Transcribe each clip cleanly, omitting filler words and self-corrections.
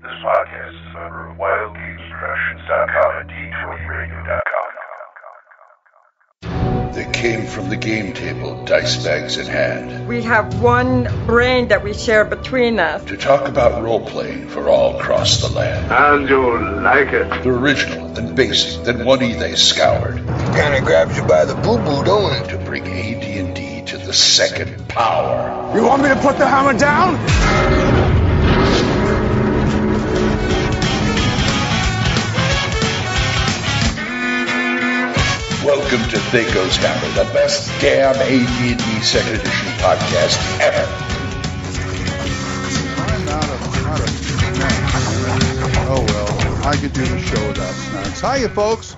This podcast is a member of WildGamesProductions.com and D20Radio.com. They came from the game table, dice bags in hand, We have one brain that we share between us. to talk about role-playing for all across the land. And you'll like it. The original, then basic, then one they scoured. Kinda grabs you by the boo-boo, don't it? To bring AD&D to the second power. You want me to put the hammer down? Welcome to THACO's Hammer, the best damn AD&D second edition podcast ever. I'm not a snack. Oh well, I could do the show without snacks. Hiya, folks.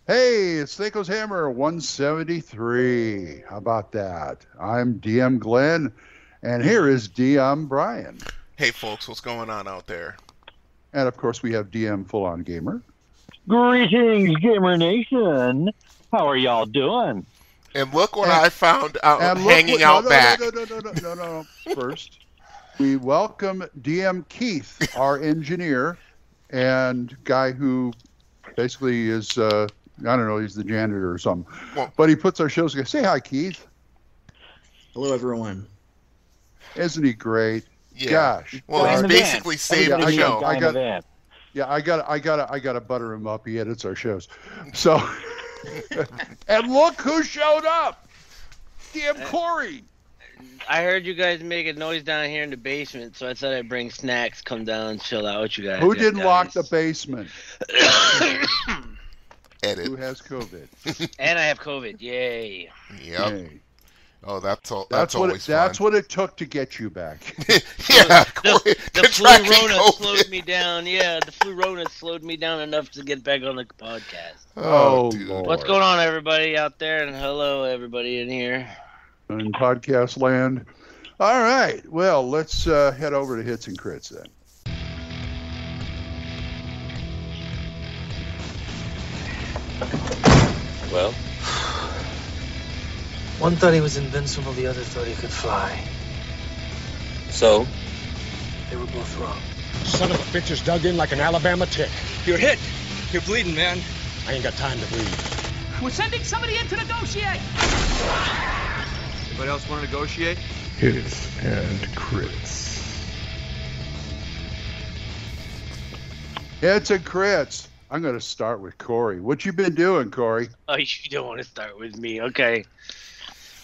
Hey, it's THACO's Hammer 173. How about that? I'm DM Glen, and here is DM Brian. Hey folks, what's going on out there? And of course, we have DM Full On Gamer. Greetings, Gamer Nation. How are y'all doing? And look what I found out hanging out back. No. First, we welcome DM Keith, our engineer, and guy who basically is, I don't know, he's the janitor or something. Well, but he puts our shows together. Say hi, Keith. Hello, everyone. Isn't he great? Yeah. Gosh. Well, he's basically saved the show. I gotta butter him up. He edits our shows. So, and look who showed up. DM Corey. I heard you guys making noise down here in the basement, so I thought I'd bring snacks, come down and chill out with you guys. Who didn't lock the basement? Edit. Who has COVID? And I have COVID. Yay. Yep. Yay. Oh, that's That's always fun. That's what it took to get you back. Yeah. The flu-rona slowed me down. Yeah, the flu-rona slowed me down enough to get back on the podcast. Oh, dude. Lord. What's going on, everybody out there? And hello, everybody in here. In podcast land. All right. Well, let's head over to Hits and Crits then. Well, One thought he was invincible, the other thought he could fly. so? They were both wrong. Son of a bitch is dug in like an Alabama tick. You're hit. You're bleeding, man. I ain't got time to bleed. We're sending somebody in to negotiate. Anybody else want to negotiate? Hits and crits. Hits and Crits. I'm going to start with Corey. What you been doing, Corey? Oh, you don't want to start with me. Okay.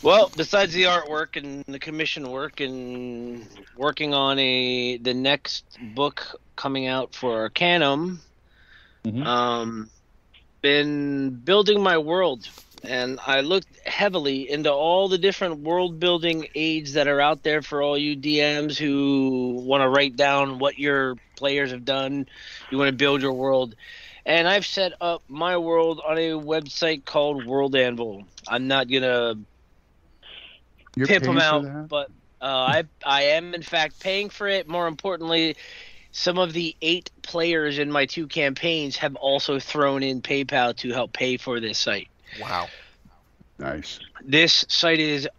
Well, besides the artwork and the commission work and working on the next book coming out for Arcanum, been building my world. And I looked heavily into all the different world-building aids that are out there for all you DMs who want to write down what your players have done. You want to build your world. And I've set up my world on a website called World Anvil. I'm not going to pimp them out, but I am, in fact, paying for it. More importantly, some of the 8 players in my 2 campaigns have also thrown in PayPal to help pay for this site. Wow. Nice. This site is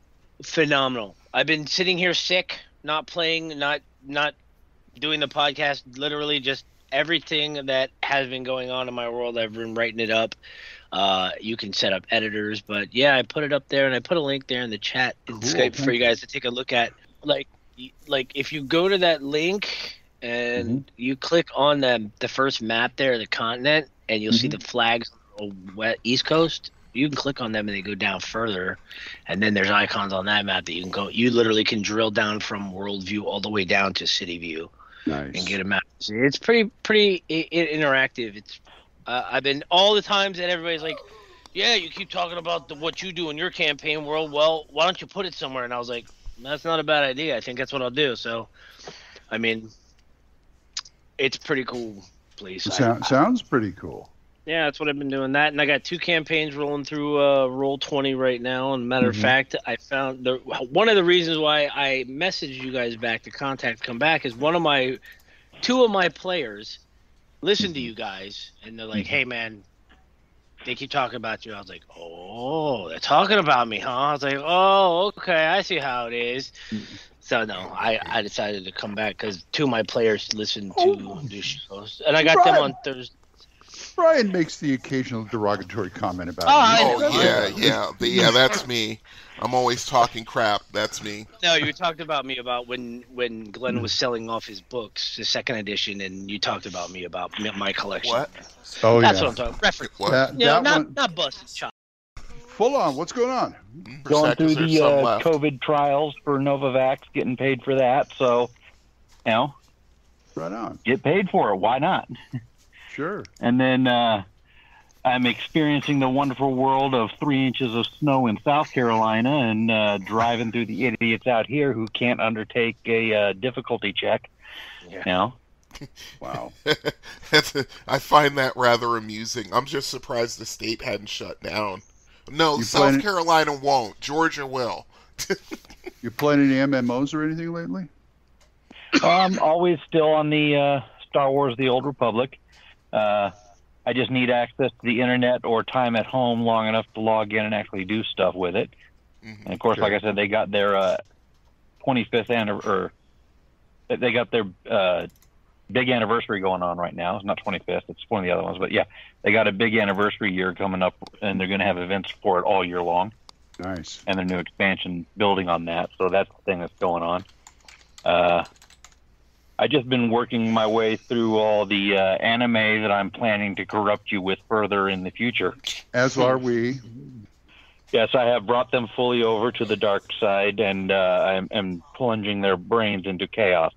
phenomenal. I've been sitting here sick, not playing, not doing the podcast, literally just everything that has been going on in my world. I've been writing it up. You can set up editors, but yeah, I put it up there and I put a link there in the chat in Skype for you guys to take a look at. Like if you go to that link and you click on the first map there, the continent, and you'll see the flags on the East Coast. You can click on them and they go down further, and then there's icons on that map that you can go. You literally can drill down from world view all the way down to city view. Nice. And get a map. It's pretty interactive. It's I've been all the times that everybody's like, yeah, you keep talking about what you do in your campaign world. Well, why don't you put it somewhere? And I was like, that's not a bad idea. I think that's what I'll do. So, I mean, it's pretty cool place. Sounds pretty cool. Yeah, that's what I've been doing. That, and I got 2 campaigns rolling through Roll20 right now. And matter of fact, I found one of the reasons why I messaged you guys back to come back is 2 of my players listen to you guys, and they're like, "Hey, man, they keep talking about you." I was like, "Oh, they're talking about me, huh?" I was like, "Oh, okay, I see how it is." So no, I decided to come back because two of my players listen to the shows, and I got them on Thursday. Brian makes the occasional derogatory comment about yeah, that's me. I'm always talking crap. That's me. No, you talked about me about when Glenn was selling off his books, his second edition, and you talked about me about my collection. What? Oh, that's what I'm talking. Reference. What? Not busted chop. Full on. What's going on? Going through the COVID trials for Novavax, getting paid for that. So, right on. Get paid for it. Why not? Sure. And then I'm experiencing the wonderful world of 3 inches of snow in South Carolina and driving through the idiots out here who can't undertake a difficulty check. Yeah. Wow. I find that rather amusing. I'm just surprised the state hadn't shut down. No, South Carolina won't. Georgia will. You playing any MMOs or anything lately? I'm always still on the Star Wars The Old Republic. I just need access to the internet or time at home long enough to log in and actually do stuff with it. Mm-hmm. And of course, like I said, they got their 25th anniversary. They got their big anniversary going on right now. It's not 25th; it's one of the other ones. But yeah, they got a big anniversary year coming up, and they're going to have events for it all year long. Nice. And their new expansion building on that. So that's the thing that's going on. I just been working my way through all the anime that I'm planning to corrupt you with further in the future. As are we. Yes, I have brought them fully over to the dark side, and I'm plunging their brains into chaos.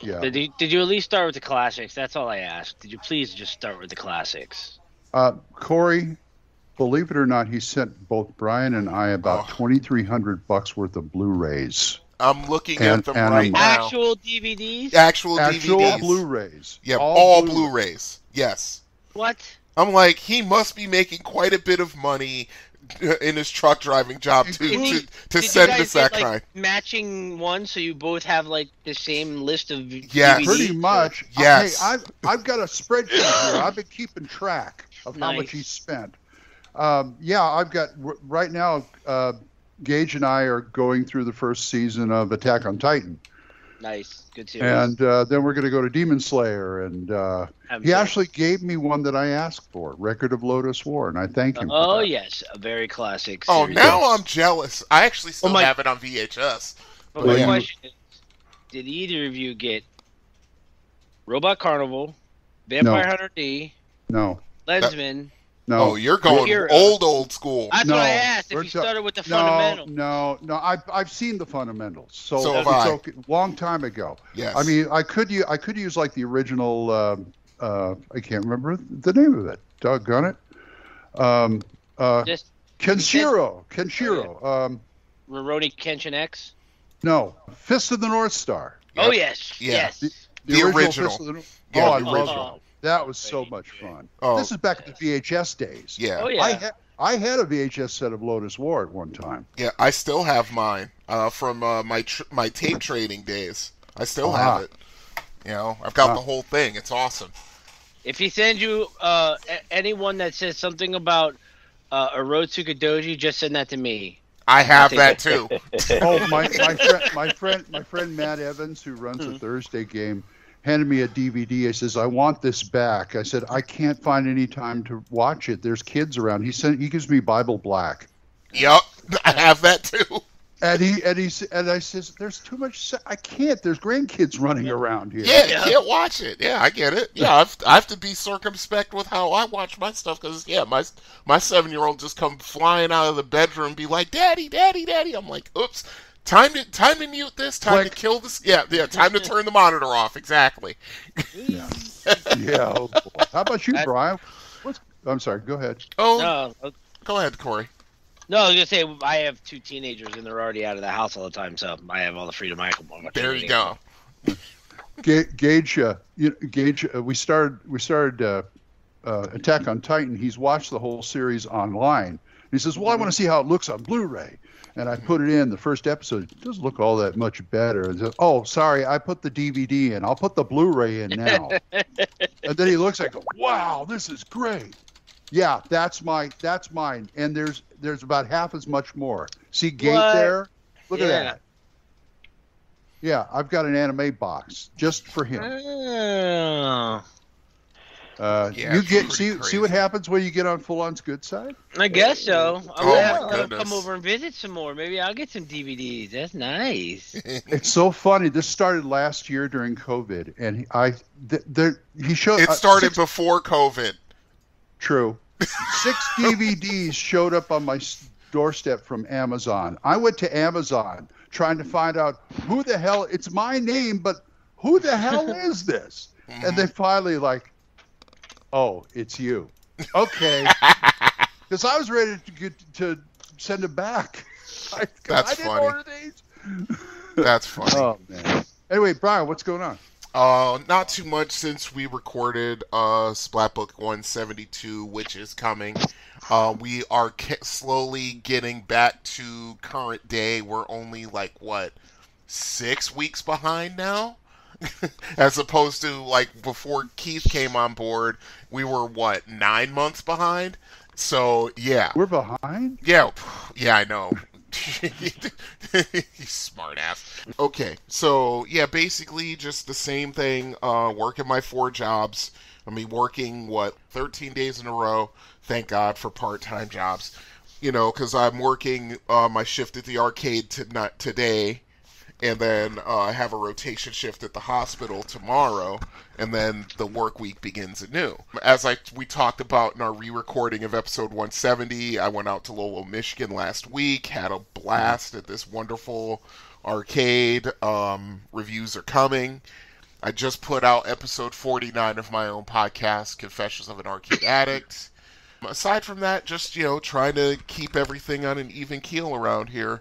Yeah. Did you at least start with the classics? That's all I asked. Did you please just start with the classics? Corey, believe it or not, he sent both Brian and I about $2,300 worth of Blu-rays. I'm looking at them right now. Actual DVDs? Actual DVDs. Blu-rays. Yeah, all Blu-rays. Yes. What? I'm like, he must be making quite a bit of money in his truck driving job to send us that kind. Matching one, so you both have like the same list of yes. DVDs? Pretty much. Yes. Hey, I've got a spreadsheet here. I've been keeping track of how much he spent. I've got right now. Gage and I are going through the first season of Attack on Titan. Nice, good series. And then we're going to go to Demon Slayer, and he actually gave me one that I asked for, Record of Lotus War, and I thank him. Oh for that. yes, a very classic. Oh, series. now I'm jealous. I actually still have it on VHS. But my question is, did either of you get Robot Carnival, Vampire Hunter D, Lensman? No. Oh, you're going old school. That's what I asked. If you started with the fundamentals. No. I've seen the fundamentals. So have I. Okay, long time ago. Yes. I mean, I could use like the original. I can't remember the name of it. Doggone it. Kenshiro. Rurouni Kenshin X. No, Fist of the North Star. Yep. Oh yes. The original. Fist of the Yeah, I the love original. it. That was so much fun. Oh. This is back in the VHS days. Yeah. Oh yeah. I had a VHS set of Lotus War at one time. Yeah, I still have mine from my tape trading days. I still have it. You know, I've got the whole thing. It's awesome. If he sends you anyone that says something about Orotsuka Doji, just send that to me. I have that too. Oh, my friend Matt Evans, who runs a Thursday game, handed me a DVD. He says, "I want this back." I said, "I can't find any time to watch it. There's kids around." He gives me Bible Black. Yep, I have that too. And I says, "There's too much. I can't. There's grandkids running around here." Yeah, you can't watch it. Yeah, I get it. Yeah, I have to be circumspect with how I watch my stuff because my 7-year-old just come flying out of the bedroom and be like, "Daddy, Daddy, Daddy." I'm like, "Oops. Time to mute this. Time to kill this. Yeah. Time to turn the monitor off. Exactly." Yeah. Oh boy. How about you, Brian? I'm sorry. Go ahead. Oh. No. Go ahead, Corey. No, I was gonna say I have 2 teenagers and they're already out of the house all the time, so I have all the freedom I can. There you go. Gage, we started Attack on Titan. He's watched the whole series online. He says, "Well, I want to see how it looks on Blu-ray." And I put it in the first episode. It doesn't look all that much better. And says, "Oh, sorry, I put the DVD in. I'll put the Blu-ray in now." And then he looks like, "Wow, this is great." Yeah, that's mine. And there's about half as much more. See Gate there? Look at that. Yeah, I've got an anime box just for him. Oh. Yeah, You it's get pretty see what happens when you get on Full On's good side. I guess so. I'm Oh, gonna my have to let him goodness. come over and visit some more. Maybe I'll get some DVDs. That's nice. It's so funny. This started last year during COVID, and he showed. It started before COVID. True. 6 DVDs showed up on my doorstep from Amazon. I went to Amazon trying to find out who the hell. It's my name, but who the hell is this? And they finally oh, it's you. Okay. Because I was ready to send it back. I didn't funny. order these. That's funny. Oh, man. Anyway, Brian, what's going on? Not too much since we recorded Splat Book 172, which is coming. We are slowly getting back to current day. We're only 6 weeks behind now? As opposed to before Keith came on board, we were 9 months behind? So yeah. We're behind? Yeah, I know. You smart ass. Okay, so yeah, basically just the same thing, working my 4 jobs. I mean, working 13 days in a row. Thank God for part-time jobs. Because I'm working my shift at the arcade today, and then I have a rotation shift at the hospital tomorrow, and then the work week begins anew. As we talked about in our re-recording of episode 170, I went out to Lowell, Michigan last week, had a blast at this wonderful arcade. Reviews are coming. I just put out episode 49 of my own podcast, Confessions of an Arcade Addict. Aside from that, just, trying to keep everything on an even keel around here.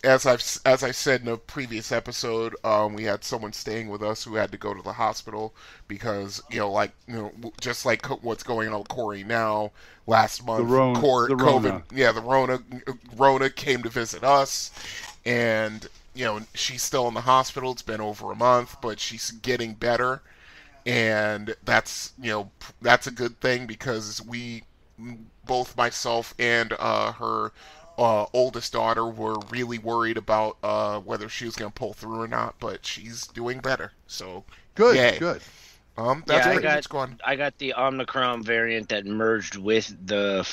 As I said in a previous episode, we had someone staying with us who had to go to the hospital because, just like what's going on with Corey now, last month, COVID, the Rona came to visit us, and, she's still in the hospital. It's been over a month, but she's getting better, and that's a good thing because both myself and her oldest daughter were really worried about whether she was going to pull through or not, but she's doing better. So good, yay. Good. That's pretty much going. I got the Omicron variant that merged with the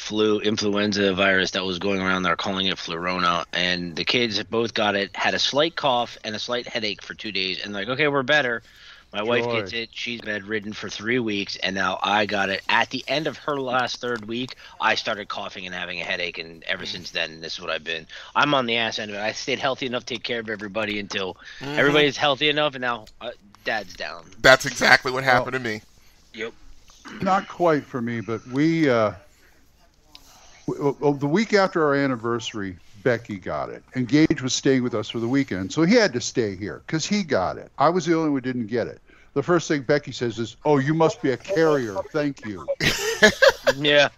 influenza virus that was going around. They're calling it Flurona, and the kids both got it. Had a slight cough and a slight headache for 2 days, and okay, we're better. My wife gets it. She's bedridden for 3 weeks, and now I got it. At the end of her last 3rd week, I started coughing and having a headache, and ever since then, this is what I've been. I'm on the ass end of it. I stayed healthy enough to take care of everybody until everybody's healthy enough, and now Dad's down. That's exactly what happened to me. Yep. Not quite for me, but we the week after our anniversary, Becky got it. And Gage was staying with us for the weekend, so he had to stay here because he got it. I was the only one who didn't get it. The first thing Becky says is, "Oh, you must be a carrier. Thank you." Yeah.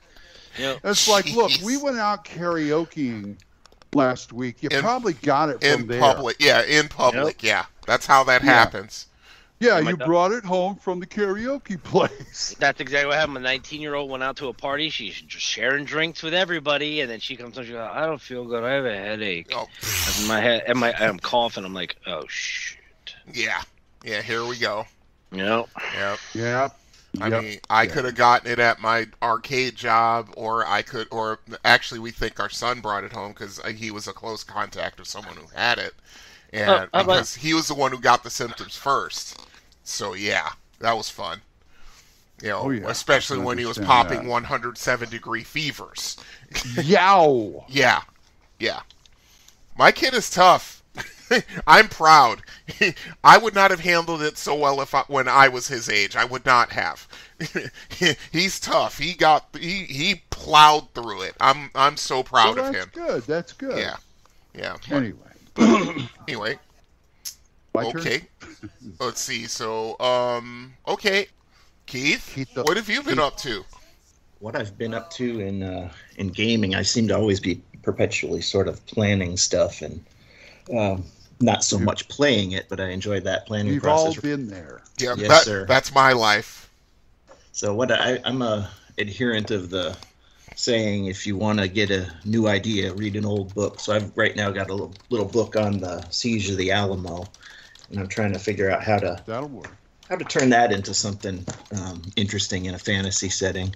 Yep. It's look, we went out karaokeing last week. You probably got it from there. Public. Yeah, in public. Yep. Yeah, that's how that happens. Yeah, you brought it home from the karaoke place. That's exactly what happened. My 19-year-old went out to a party. She's just sharing drinks with everybody, and then she comes home. She goes, "I don't feel good. I have a headache. Oh. And my head, and I'm coughing. I'm like, oh shit. Yeah. Yeah. Here we go. Yep. Yep. Yep. I mean, I could have gotten it at my arcade job, or actually, we think our son brought it home because he was a close contact of someone who had it, and because he was the one who got the symptoms first. So yeah, that was fun. Especially when he was popping 107-degree fevers. Yow. Yeah. My kid is tough. I'm proud. I would not have handled it so well when I was his age. I would not have. He's tough. He plowed through it. I'm so proud of him. That's good. Yeah. Anyway. Okay. Let's see. So, okay. Keith, what have you been up to? What I've been up to in gaming, I seem to always be perpetually sort of planning stuff and not so much playing it, but I enjoy that planning process. We've all been there. Yeah, yes, sir. That's my life. So I'm a adherent of the saying, if you want to get a new idea, read an old book. So I've right now got a little book on the siege of the Alamo. and I'm trying to figure out how to turn that into something interesting in a fantasy setting.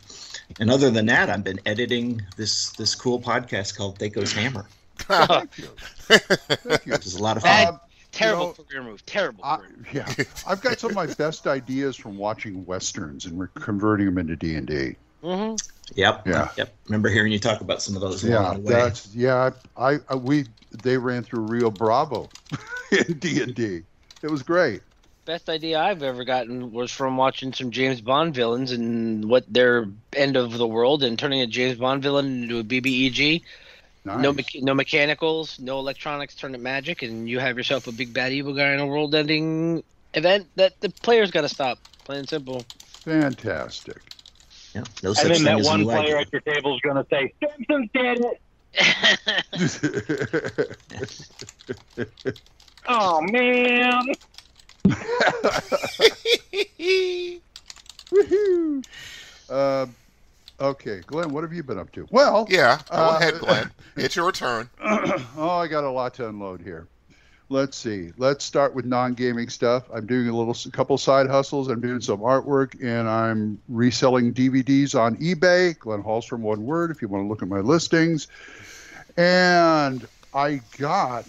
And other than that, I've been editing this cool podcast called THACO's Hammer. Thank you. Thank you. Which is a lot of fun. Terrible career move. Terrible. Yeah, I've got some of my best ideas from watching westerns and converting them into D&D. Mm-hmm. Yep. Yeah. Yep. Remember hearing you talk about some of those along the way. They ran through Rio Bravo in D&D. It was great. Best idea I've ever gotten was from watching some James Bond villains and what their end of the world and turning a James Bond villain into a BBEG. Nice. No mechanicals, no electronics, turn it magic, and you have yourself a big bad evil guy in a world-ending event that the players got to stop. Plain and simple. Fantastic. Yeah, no such thing that one player at your table is going to say, "Simpsons did it." Oh man. Woohoo! Okay, Glenn, what have you been up to? Well, yeah, go ahead, Glenn. It's your turn. Oh, I got a lot to unload here. Let's see. Let's start with non-gaming stuff. I'm doing a couple side hustles. I'm doing some artwork, and I'm reselling DVDs on eBay. Glenn Hallstrom, one word, if you want to look at my listings. And I got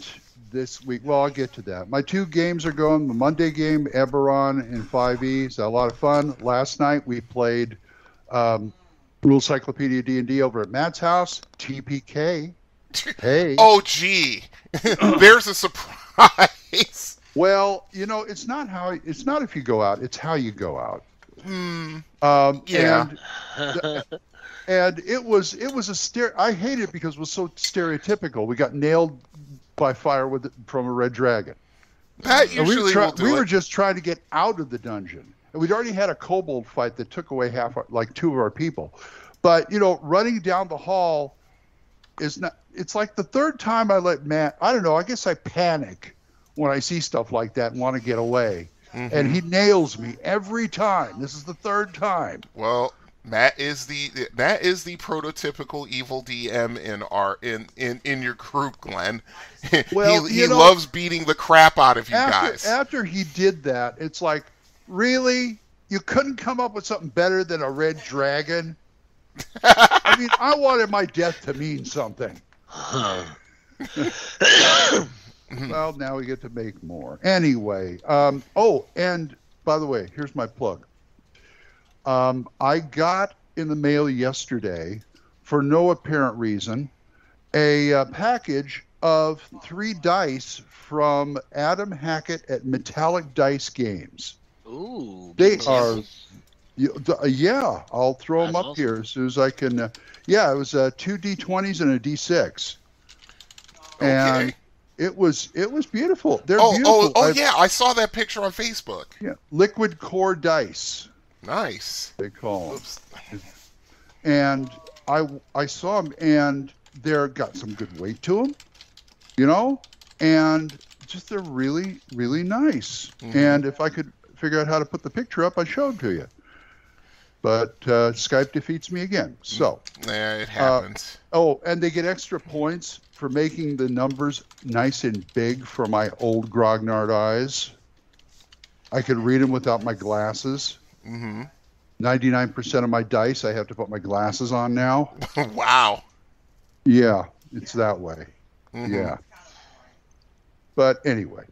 this week. Well, I'll get to that. My 2 games are going. The Monday game, Eberron and 5e. It's a lot of fun. Last night we played Rule Cyclopedia D&D over at Matt's house. TPK. Hey. Oh, gee. There's a surprise. Well, it's not if you go out. It's how you go out. Yeah. And it was I hate it because it was so stereotypical. We got nailed by fire from a red dragon. That usually we were just trying to get out of the dungeon. And we'd already had a kobold fight that took away 2 of our people. But, running down the hall is not, it's like the third time I let Matt, I don't know, I guess I panic when I see stuff like that and want to get away. Mm-hmm. And he nails me every time. This is the third time. Well, Matt is the prototypical evil DM in your group, Glenn. Well, he loves beating the crap out of you guys. After he did that, it's like, really? You couldn't come up with something better than a red dragon? I mean, I wanted my death to mean something. Well, now we get to make more. Anyway, and by the way, here's my plug. I got in the mail yesterday, for no apparent reason, a package of 3 dice from Adam Hackett at Metallic Dice Games. Ooh. They are... Yeah, I'll throw them up here as soon as I can. It was 2 D20s and a D6. Okay. And it was beautiful. They're beautiful. Yeah, I saw that picture on Facebook. Yeah, liquid core dice. Nice. They call them. And I saw them, and they're got some good weight to them, and just they're really, really nice. Mm-hmm. And if I could figure out how to put the picture up, I'd show it to you. But Skype defeats me again. So it happens. And they get extra points for making the numbers nice and big for my old grognard eyes. I can read them without my glasses. Mm-hmm. 99% of my dice, I have to put my glasses on now. Wow. Yeah, it's that way. Mm-hmm. Yeah. But anyway,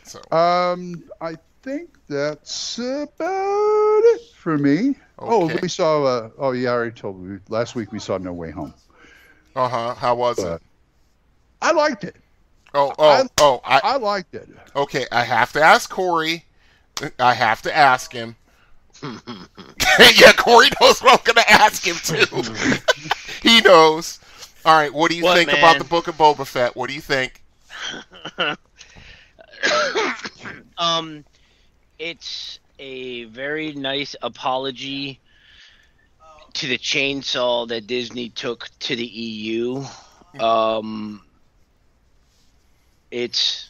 so I think that's about it for me. Okay. We saw. I already told you. Last week we saw No Way Home. How was it? I liked it. I liked it. Okay, I have to ask Corey. I have to ask him. Yeah, Corey knows what I'm going to ask him too. He knows. All right, what do you think about the Book of Boba Fett? What do you think? It's a very nice apology to the chainsaw that Disney took to the EU. It's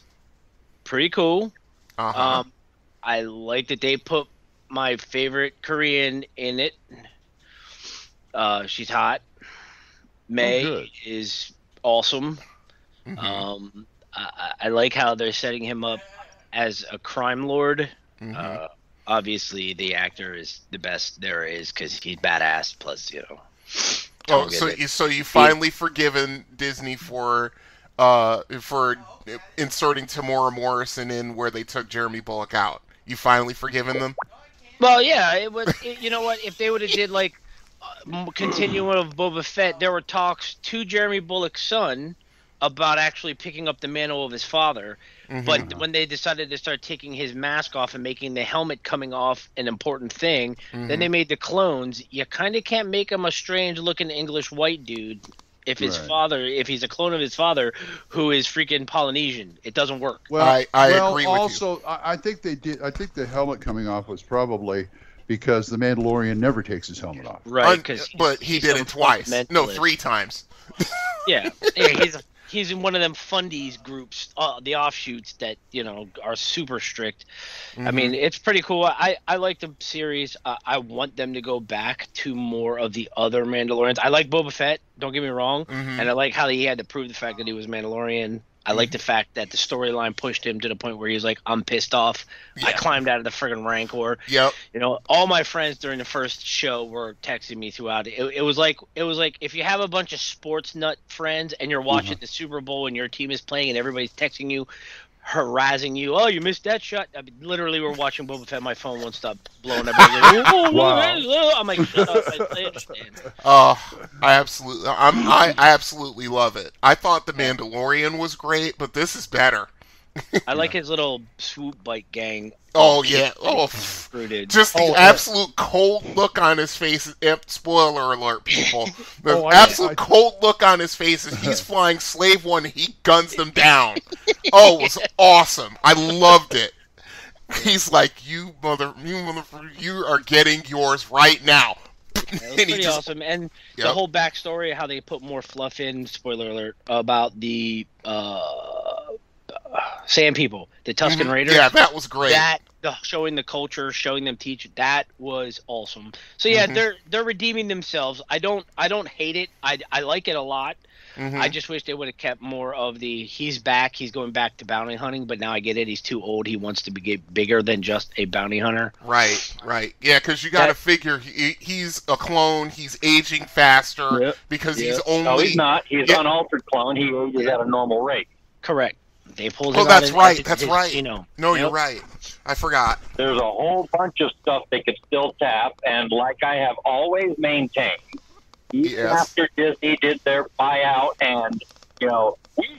pretty cool. I like that they put my favorite Korean in it. She's hot. May is awesome. Mm-hmm. I like how they're setting him up as a crime lord, Mm-hmm. obviously the actor is the best there is because he's badass. Plus, Oh, so you finally forgiven Disney for inserting Tamora Morrison in where they took Jeremy Bullock out. You finally forgiven them? Well, yeah, it was. You know what? If they would have did like continuum of Boba Fett, there were talks to Jeremy Bullock's son about actually picking up the mantle of his father. Mm-hmm. But when they decided to start taking his mask off and making the helmet coming off an important thing, then they made the clones. You kind of can't make him a strange-looking English white dude if his father, if he's a clone of his father, who is freaking Polynesian. It doesn't work. Well, I agree with also, you. I think they did. I think the helmet coming off was probably because the Mandalorian never takes his helmet off. Right, but he did it twice. No, 3 times. Yeah, he's in one of them fundies groups, the offshoots that are super strict. I mean, it's pretty cool. I like the series. I want them to go back to more of the other Mandalorians. I like Boba Fett. Don't get me wrong, and I like how he had to prove the fact that he was Mandalorian. I like the fact that the storyline pushed him to the point where he was like, "I'm pissed off. Yeah. I climbed out of the friggin' Rancor." Yep. All my friends during the first show were texting me throughout. It was like if you have a bunch of sports nut friends and you're watching the Super Bowl and your team is playing and everybody's texting you, harassing you. Oh, you missed that shot. I mean, literally, we're watching Boba Fett. My phone won't stop blowing up. I'm like, shut up. I understand. Oh, I absolutely love it. I thought The Mandalorian was great, but this is better. I like his little swoop bike gang. Oh yeah. Oh, just the absolute cold look on his face. Spoiler alert, people. The absolute cold look on his face as he's flying Slave One. He guns them down. Oh, it was awesome. I loved it. He's like, you are getting yours right now. It was pretty awesome. And the whole backstory, how they put more fluff in, spoiler alert, about the Sand People, the Tusken Raiders. Yeah, that was great. Showing the culture, showing them teach, that was awesome. So yeah, they're redeeming themselves. I don't hate it. I like it a lot. I just wish they would have kept more of the he's back, he's going back to bounty hunting, but now I get it. He's too old. He wants to be bigger than just a bounty hunter. Right. Yeah, because you got to figure he's a clone. He's aging faster because he's only. No, he's not. He's an unaltered clone. He ages at a normal rate. Correct. They pulled. Oh, that's right. That's right. No, you're right. I forgot. There's a whole bunch of stuff they could still tap, and like I have always maintained, even after Disney did their buyout, and we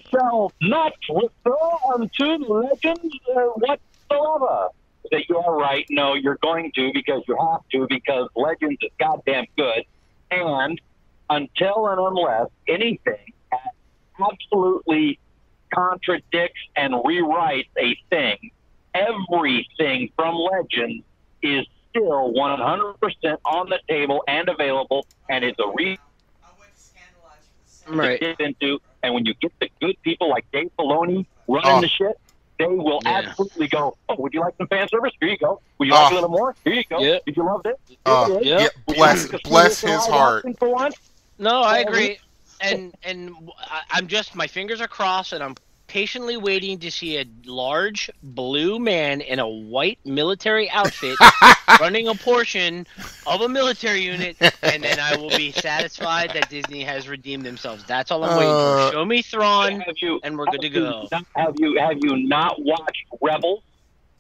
shall not refer unto the legends whatsoever. That you are right. No, you're going to because you have to because Legends is goddamn good, and until and unless anything absolutely contradicts and rewrites a thing, everything from Legends is still 100% on the table and available, and it's a to get into. And when you get the good people like Dave Filoni running the shit, they will absolutely go, oh, would you like some fan service? Here you go. Would you like a little more? Here you go. Yeah. Did you love this? Bless his heart. No, I agree. And I'm just, my fingers are crossed, and I'm patiently waiting to see a large blue man in a white military outfit running a portion of a military unit, and then I will be satisfied that Disney has redeemed themselves. That's all I'm waiting for. Show me Thrawn, and we're good to go. Have you not watched Rebels?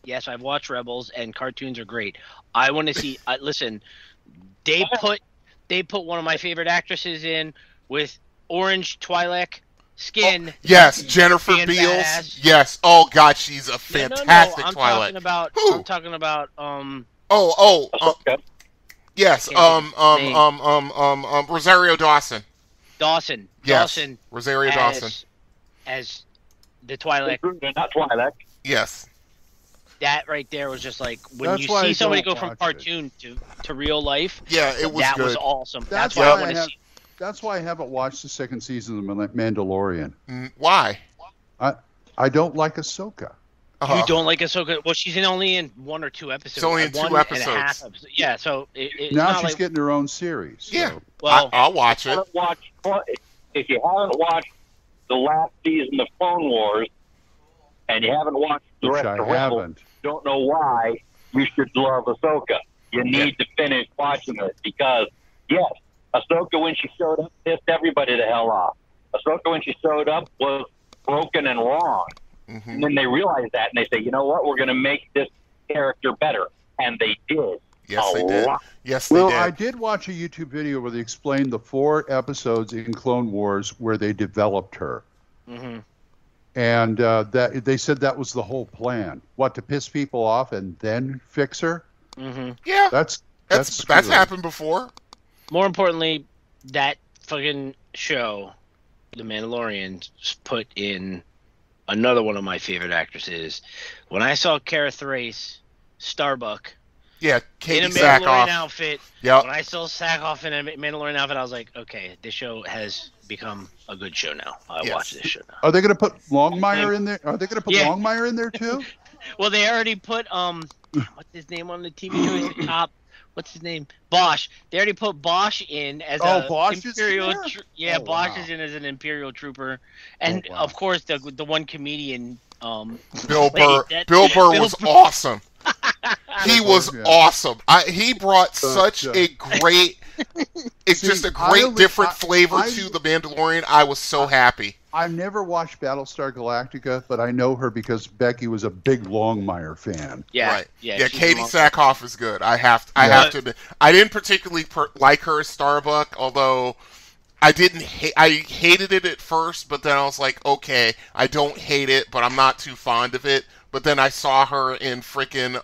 Yes, I've watched Rebels, and cartoons are great. I want to see. Listen, they put one of my favorite actresses in with orange Twi'lek skin. Yes, Jennifer Beals. Badass. Yes. Oh God, she's a fantastic Twi'lek. I'm talking about. Yes. Rosario Dawson. Yes. Dawson. Rosario Dawson. As the Twi'lek. Not Twi'lek. Yes. That right there was just like when you see somebody go from cartoon to real life. Yeah, it was. That good. Was awesome. That's why I want to see. That's why I haven't watched the second season of The Mandalorian. Why? I don't like Ahsoka. You don't like Ahsoka? Well, she's only in 1 or 2 episodes. She's only in 2 episodes. Yeah, so now she's getting her own series. Yeah, so. well, I'll watch it. If you haven't watched the last season of Clone Wars, and you haven't watched the Which rest I of Rebels, haven't. don't know why you should love Ahsoka. You need to finish watching it because, yes, Ahsoka, when she showed up, pissed everybody the hell off. Ahsoka, when she showed up, was broken and wrong. Mm-hmm. And then they realized that, and they say, you know what, we're going to make this character better. And they did. Yes, they did. Yes, Well, they did. I did watch a YouTube video where they explained the 4 episodes in Clone Wars where they developed her. Mm-hmm. And that they said that was the whole plan. What, to piss people off and then fix her? Mm-hmm. Yeah. That's happened before. More importantly, that fucking show, The Mandalorian, put in another one of my favorite actresses. When I saw Cara Thrace, Starbuck, yeah, in Katie a Mandalorian Sackhoff outfit, Yep. when I saw Sackhoff in a Mandalorian outfit, I was like, okay, this show has become a good show now. I watch this show now. Are they going to put Longmire in there? Are they going to put Longmire in there too? Well, they already put what's his name on the TV show? He's the cop. What's his name? Bosch. They already put Bosch in as Bosch Imperial. is in there? Bosch is in as an Imperial trooper, and of course the one comedian. Bill Burr. Bill Burr was awesome. He was awesome. He brought such a great. It's just a great different flavor to the Mandalorian. I was so happy. I've never watched Battlestar Galactica, but I know her because Becky was a big Longmire fan. Yeah, right. Yeah, Katie Sackhoff is good. I have to admit. I didn't particularly like her as Starbuck, although I hated it at first, but then I was like, okay, I don't hate it, but I'm not too fond of it. But then I saw her in freaking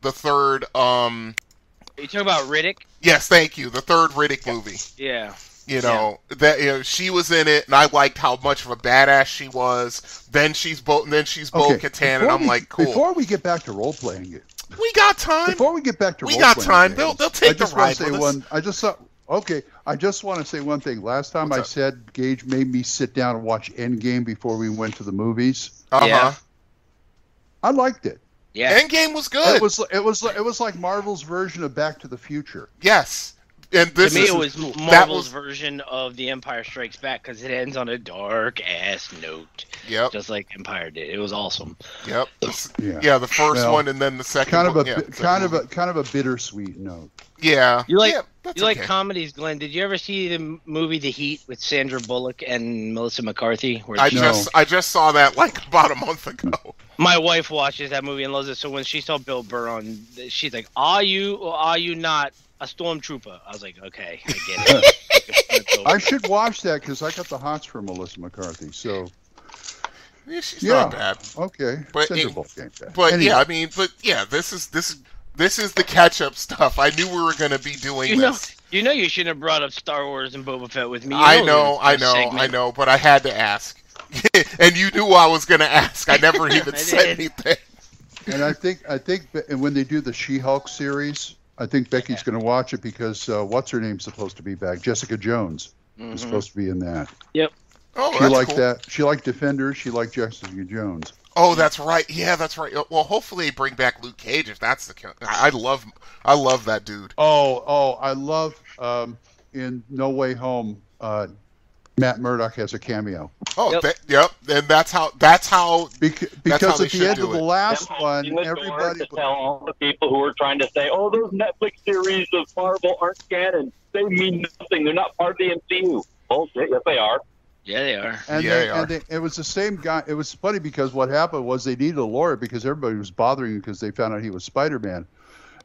the third. Are you talking about Riddick? Yes, thank you. The third Riddick movie. Yeah. That she was in it, and I liked how much of a badass she was. Then she's Bo-Katan, and I'm like, cool. Before we get back to role playing, we got time. Before we get back to we role got playing, time. Games, They'll take the ride with us. I just want to say one thing. Last time I said Gage made me sit down and watch Endgame before we went to the movies. Yeah. I liked it. Yeah. Endgame was good. It was like Marvel's version of Back to the Future. Yes. And this to me, it was Marvel's version of The Empire Strikes Back because it ends on a dark ass note. Yep. Just like Empire did. It was awesome. Yep. Yeah. The first one and then the second. Kind of a bittersweet note. Yeah. You like that's you like comedies, Glenn? Did you ever see the movie The Heat with Sandra Bullock and Melissa McCarthy? I just saw that like about a month ago. My wife watches that movie and loves it. So when she saw Bill Burr on, she's like, "Are you or are you not a stormtrooper?" I was like, "Okay, I get it." I should watch that because I got the hots for Melissa McCarthy. So she's not bad. Okay, but anyway. Yeah, I mean, this is the catch-up stuff. I knew we were going to be doing this. You shouldn't have brought up Star Wars and Boba Fett with me. I know, but I had to ask. And you knew I was going to ask. I never even said anything. And I think when they do the She-Hulk series, I think Becky's going to watch it because what's her name's supposed to be back? Jessica Jones is supposed to be in that. Yep. Oh, she liked cool. that. She liked Defenders. She liked Jessica Jones. Oh, that's right. Yeah, that's right. Well, hopefully they bring back Luke Cage if that's the case. I love that dude. Oh, I love in No Way Home. Matt Murdock has a cameo. Oh, yep. And that's how because at the end of the last one, everybody to tell all the people who are trying to say, "Oh, those Netflix series of Marvel aren't canon. They mean nothing. They're not part of the MCU." Bullshit. Yes, they are. Yeah, they are. And it was the same guy. It was funny because what happened was they needed a lawyer because everybody was bothering him because they found out he was Spider-Man.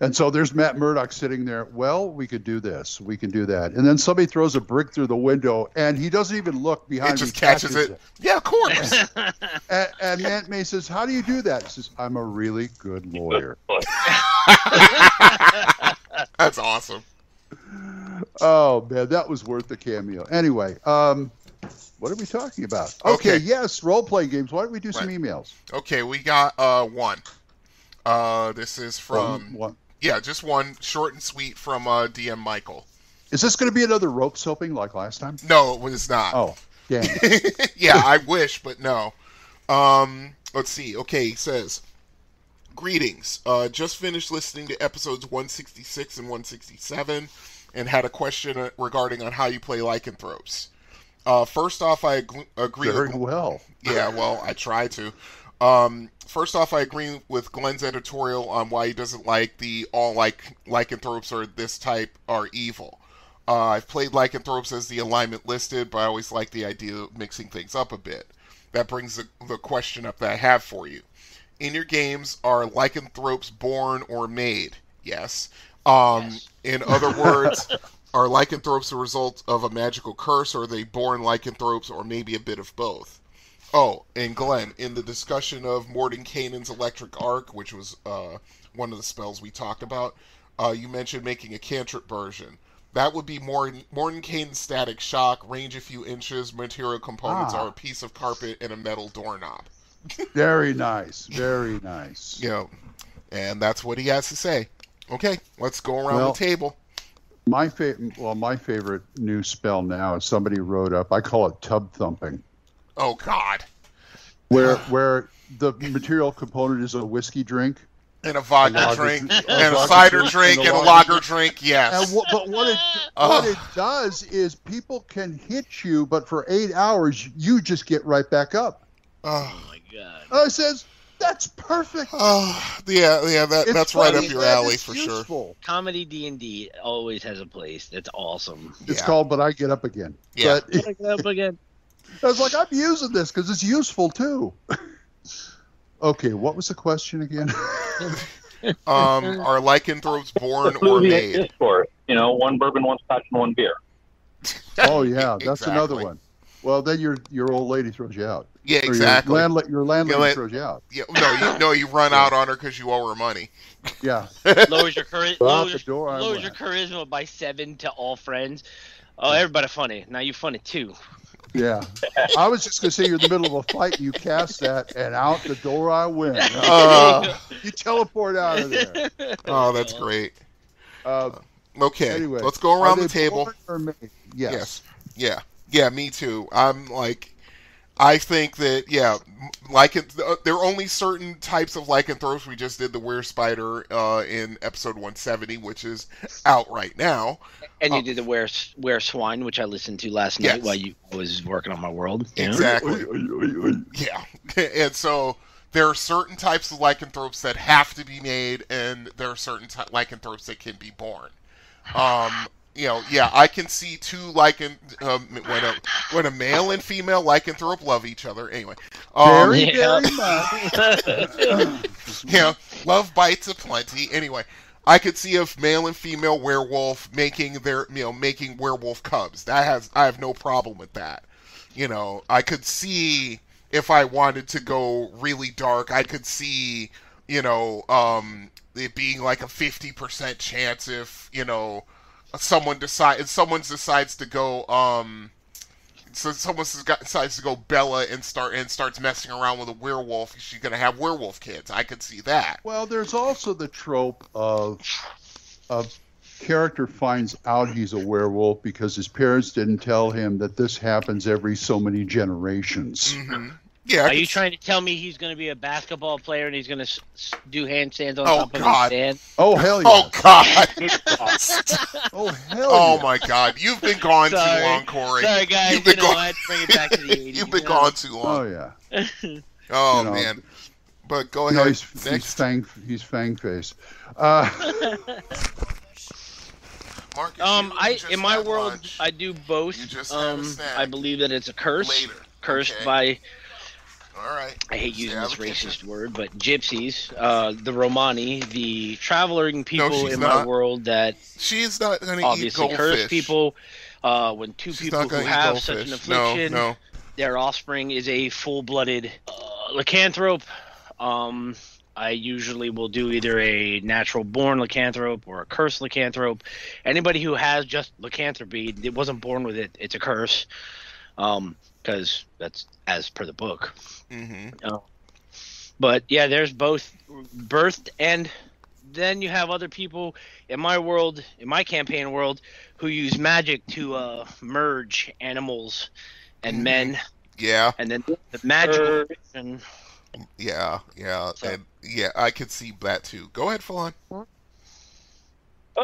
And so there's Matt Murdock sitting there. Well, we could do this. We can do that. And then somebody throws a brick through the window, and he doesn't even look behind him. It just catches it. Yeah, of course. and Aunt May says, "How do you do that?" He says, "I'm a really good lawyer." That's awesome. Oh, man, that was worth the cameo. Anyway, what are we talking about? Okay, yes, role-playing games. Why don't we do some emails? Okay, we got one. This is from... One. Yeah, just one, short and sweet from DM Michael. Is this going to be another rope soaping like last time? No, it was not. Oh, damn. Yeah, I wish, but no. Let's see. Okay, he says, "Greetings. Just finished listening to episodes 166 and 167 and had a question regarding on how you play lycanthropes. First off, I agree. Very well. Yeah, well, I try to. First off, I agree with Glen's editorial on why he doesn't like the all lycanthropes or this type are evil. I've played lycanthropes as the alignment listed, but I always like the idea of mixing things up a bit. That brings the question up that I have for you. In your games, are lycanthropes born or made? Yes. Yes. In other words, are lycanthropes a result of a magical curse, or are they born lycanthropes, or maybe a bit of both? Oh, and Glenn, in the discussion of Mordenkainen's Electric Arc, which was one of the spells we talked about, you mentioned making a cantrip version. That would be Mordenkainen's Static Shock, range a few inches, material components are a piece of carpet and a metal doorknob. Very nice, very nice. And that's what he has to say. Okay, let's go around the table. My favorite new spell now is somebody wrote up. I call it tub thumping. Oh God! Where the material component is a whiskey drink, and a vodka drink, and a cider drink, and a lager drink. Yes. But what it does is people can hit you, but for 8 hours you just get right back up. Oh my God! I says that's perfect. That's right up your alley for useful. Sure. Comedy D&D always has a place. It's awesome. It's called "But I Get Up Again." Yeah. But I get up again. I was like, I'm using this because it's useful too. Okay, what was the question again? Are lycanthropes born or made? Discourse, one bourbon, one scotch, and one beer. Oh yeah, that's another one. Well, then your old lady throws you out. Yeah, exactly. Your landlady throws you out. Yeah, you run out on her because you owe her money. Yeah. Lowers your charisma by 7 to all friends. Oh, everybody funny. Now you funny too. Yeah. I was just going to say you're in the middle of a fight and you cast that and out the door I went. You teleport out of there. Oh, that's great. Okay, anyway, let's go around the table. Born or made? Yes. Yeah, me too. I think that, there are only certain types of lycanthropes. We just did the Were Spider in episode 170, which is out right now. And you did the Were Swine, which I listened to last night while you was working on my world. Exactly. Yeah. And so there are certain types of lycanthropes that have to be made, and there are certain lycanthropes that can be born. I can see two when a male and female lycanthrope love each other. Anyway, very much. Love bites aplenty. Anyway, I could see a male and female werewolf making making werewolf cubs. I have no problem with that. I could see if I wanted to go really dark, I could see it being like a 50% chance if someone decides to go decides to go Bella and starts messing around with a werewolf. She's gonna have werewolf kids. I could see that. Well, there's also the trope of character finds out he's a werewolf because his parents didn't tell him that this happens every so many generations. Mm-hmm. Yeah. Are you trying to tell me he's going to be a basketball player and he's going to do handstands on top of the stand? Oh, hell yeah. Oh, God. Oh, hell Oh, yeah. my God. You've been gone too long, Corey. Sorry, guys. You've been I had to bring it back to the 80s. You've been gone too long. Oh, yeah. Oh, man. But go ahead. He's fang face. Marcus, in my world, I do both. You just had a snack. I believe that it's a curse. Later. Cursed Okay. by... All right. I hate using this racist word, but gypsies, the Romani, the traveling people in my world that she's not going to eat obviously curse goldfish. people. When two people who have such an affliction, their offspring is a full-blooded lycanthrope. I usually will do either a natural-born lycanthrope or a cursed lycanthrope. Anybody who has just lycanthropy, it wasn't born with it. It's a curse. Because that's as per the book. Mm-hmm. But yeah, there's both birthed, and then you have other people in my world, in my campaign world, who use magic to merge animals and men. Yeah. And then the magical. Yeah. So. And I could see that too. Go ahead, Falon. Oh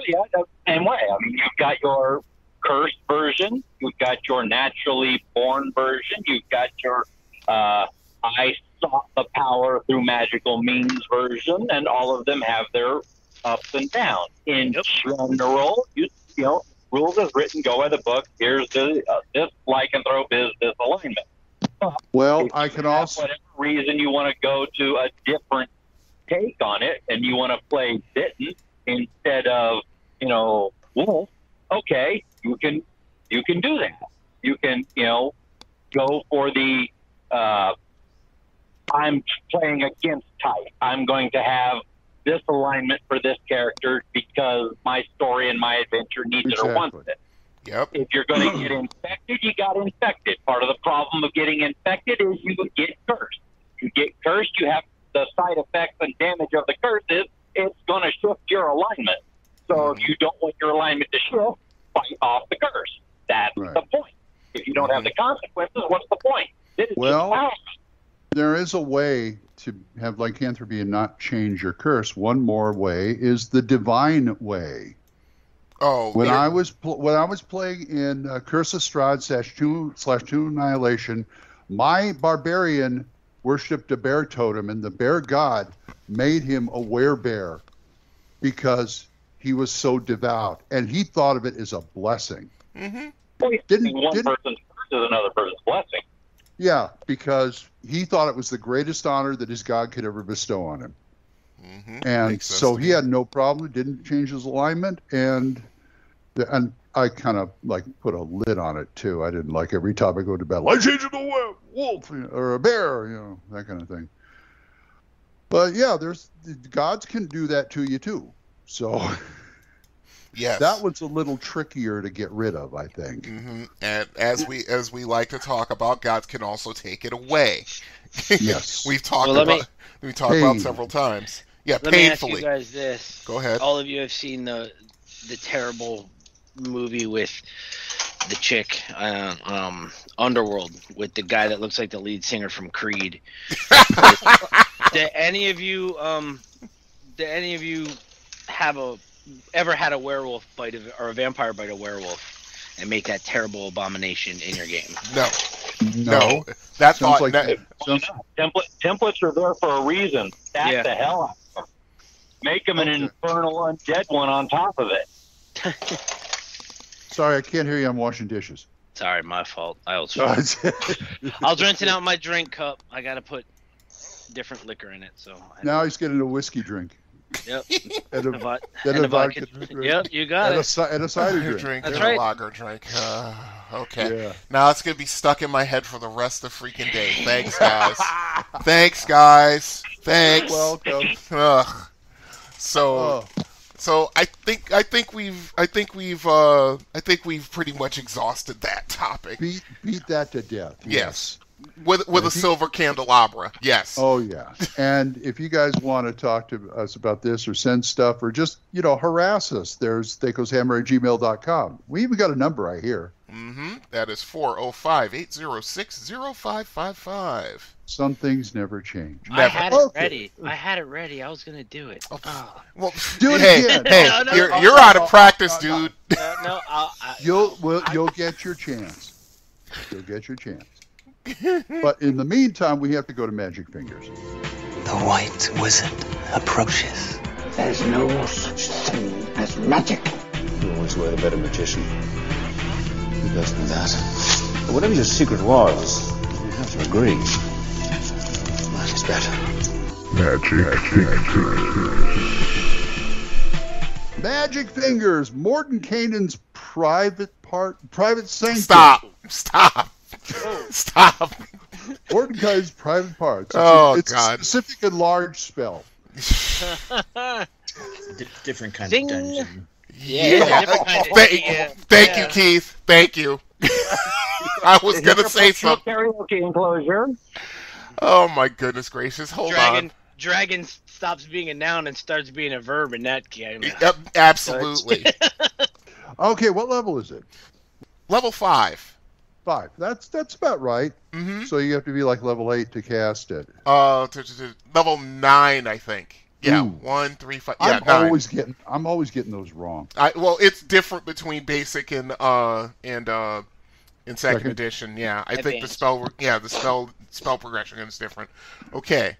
yeah, that's the same way. I mean, you've got your cursed version, you've got your naturally born version, you've got your I sought the power through magical means version, and all of them have their ups and downs. In general, you know, rules as written, go by the book. Here's the this lycanthrope is this alignment. Well, if I can also. whatever reason you want to go to a different take on it, and you want to play Bitten instead of Wolf. Okay, you can do that. You can go for the I'm playing against type. I'm going to have this alignment for this character because my story and my adventure needs it or wants it. Yep. If you're going to get infected, you got infected. Part of the problem of getting infected is you get cursed. You get cursed, you have the side effects and damage of the curse is it's going to shift your alignment. So if you don't want your alignment to shift, fight off the curse. That's the point. If you don't have the consequences, what's the point? Well, there is a way to have lycanthropy and not change your curse. One more way is the divine way. Oh, when I was playing in Curse of Strahd /2 Annihilation, my barbarian worshipped a bear totem, and the bear god made him a werebear because he was so devout, and he thought of it as a blessing. Mm-hmm. Well, one person's curse is another person's blessing. Yeah, because he thought it was the greatest honor that his god could ever bestow on him. Mm-hmm. And so he had no problem, didn't change his alignment, and I kind of put a lid on it too. I didn't every time I go to battle, I change it to a wolf or a bear, that kind of thing. But yeah, gods can do that to you too. So yes, that was a little trickier to get rid of, I think. Mm-hmm. And as we like to talk about, gods can also take it away. Yes, we've talked about several times. Yeah, let painfully. me ask you guys this. Go ahead. All of you have seen the terrible movie with the chick, Underworld, with the guy that looks like the lead singer from Creed. Did any of you ever had a werewolf bite or a vampire bite a werewolf and make that terrible abomination in your game? No. That sounds thought. Templates are there for a reason. Stack the hell out of them. Make them an infernal undead one on top of it. Sorry, I can't hear you. I'm washing dishes. Sorry, my fault. I was rinsing out my drink cup. I got to put different liquor in it. So now he's getting a whiskey drink. Yep. And a vodka. Yep, you got it. And a cider drink. That's right. A lager drink. Okay. Yeah. Now it's going to be stuck in my head for the rest of the freaking day. Thanks, guys. Thanks, guys. Thanks. Welcome. Ugh. So I think we've pretty much exhausted that topic. Beat that to death. Yes. With a silver candelabra. Yes. Oh yeah. And if you guys want to talk to us about this or send stuff or just harass us, there's THACOshammer@gmail.com. We even got a number right here. Mm-hmm. That is 405-806-0555. Some things never change. Never. I had it ready. I was gonna do it. Well, do it again. Hey, you're out of practice, dude. You'll get your chance. You'll get your chance. But in the meantime, we have to go to Magic Fingers. The White Wizard approaches. There's no such thing as magic. You always were the better magician. You guys know that. But whatever your secret was, we have to agree. Mine is better. Magic Fingers. Magic Fingers. Morton Kanan's private sanctum. Stop. Stop. Morton Kanan's private parts. It's God. A specific and large spell. Different kind of dungeon. Yeah. Thank you, Keith. Thank you. I was going to say something. Karaoke enclosure. Oh, my goodness gracious. Hold on. Dragon stops being a noun and starts being a verb in that game. Yep, absolutely. Okay, what level is it? Level 5. 5. That's about right. Mm-hmm. So you have to be like level 8 to cast it. Level 9, I think. Yeah, Ooh. 1, 3, 5. Yeah, I'm always getting those wrong. Well, it's different between basic and In second edition, yeah. I think the spell progression is different. Okay.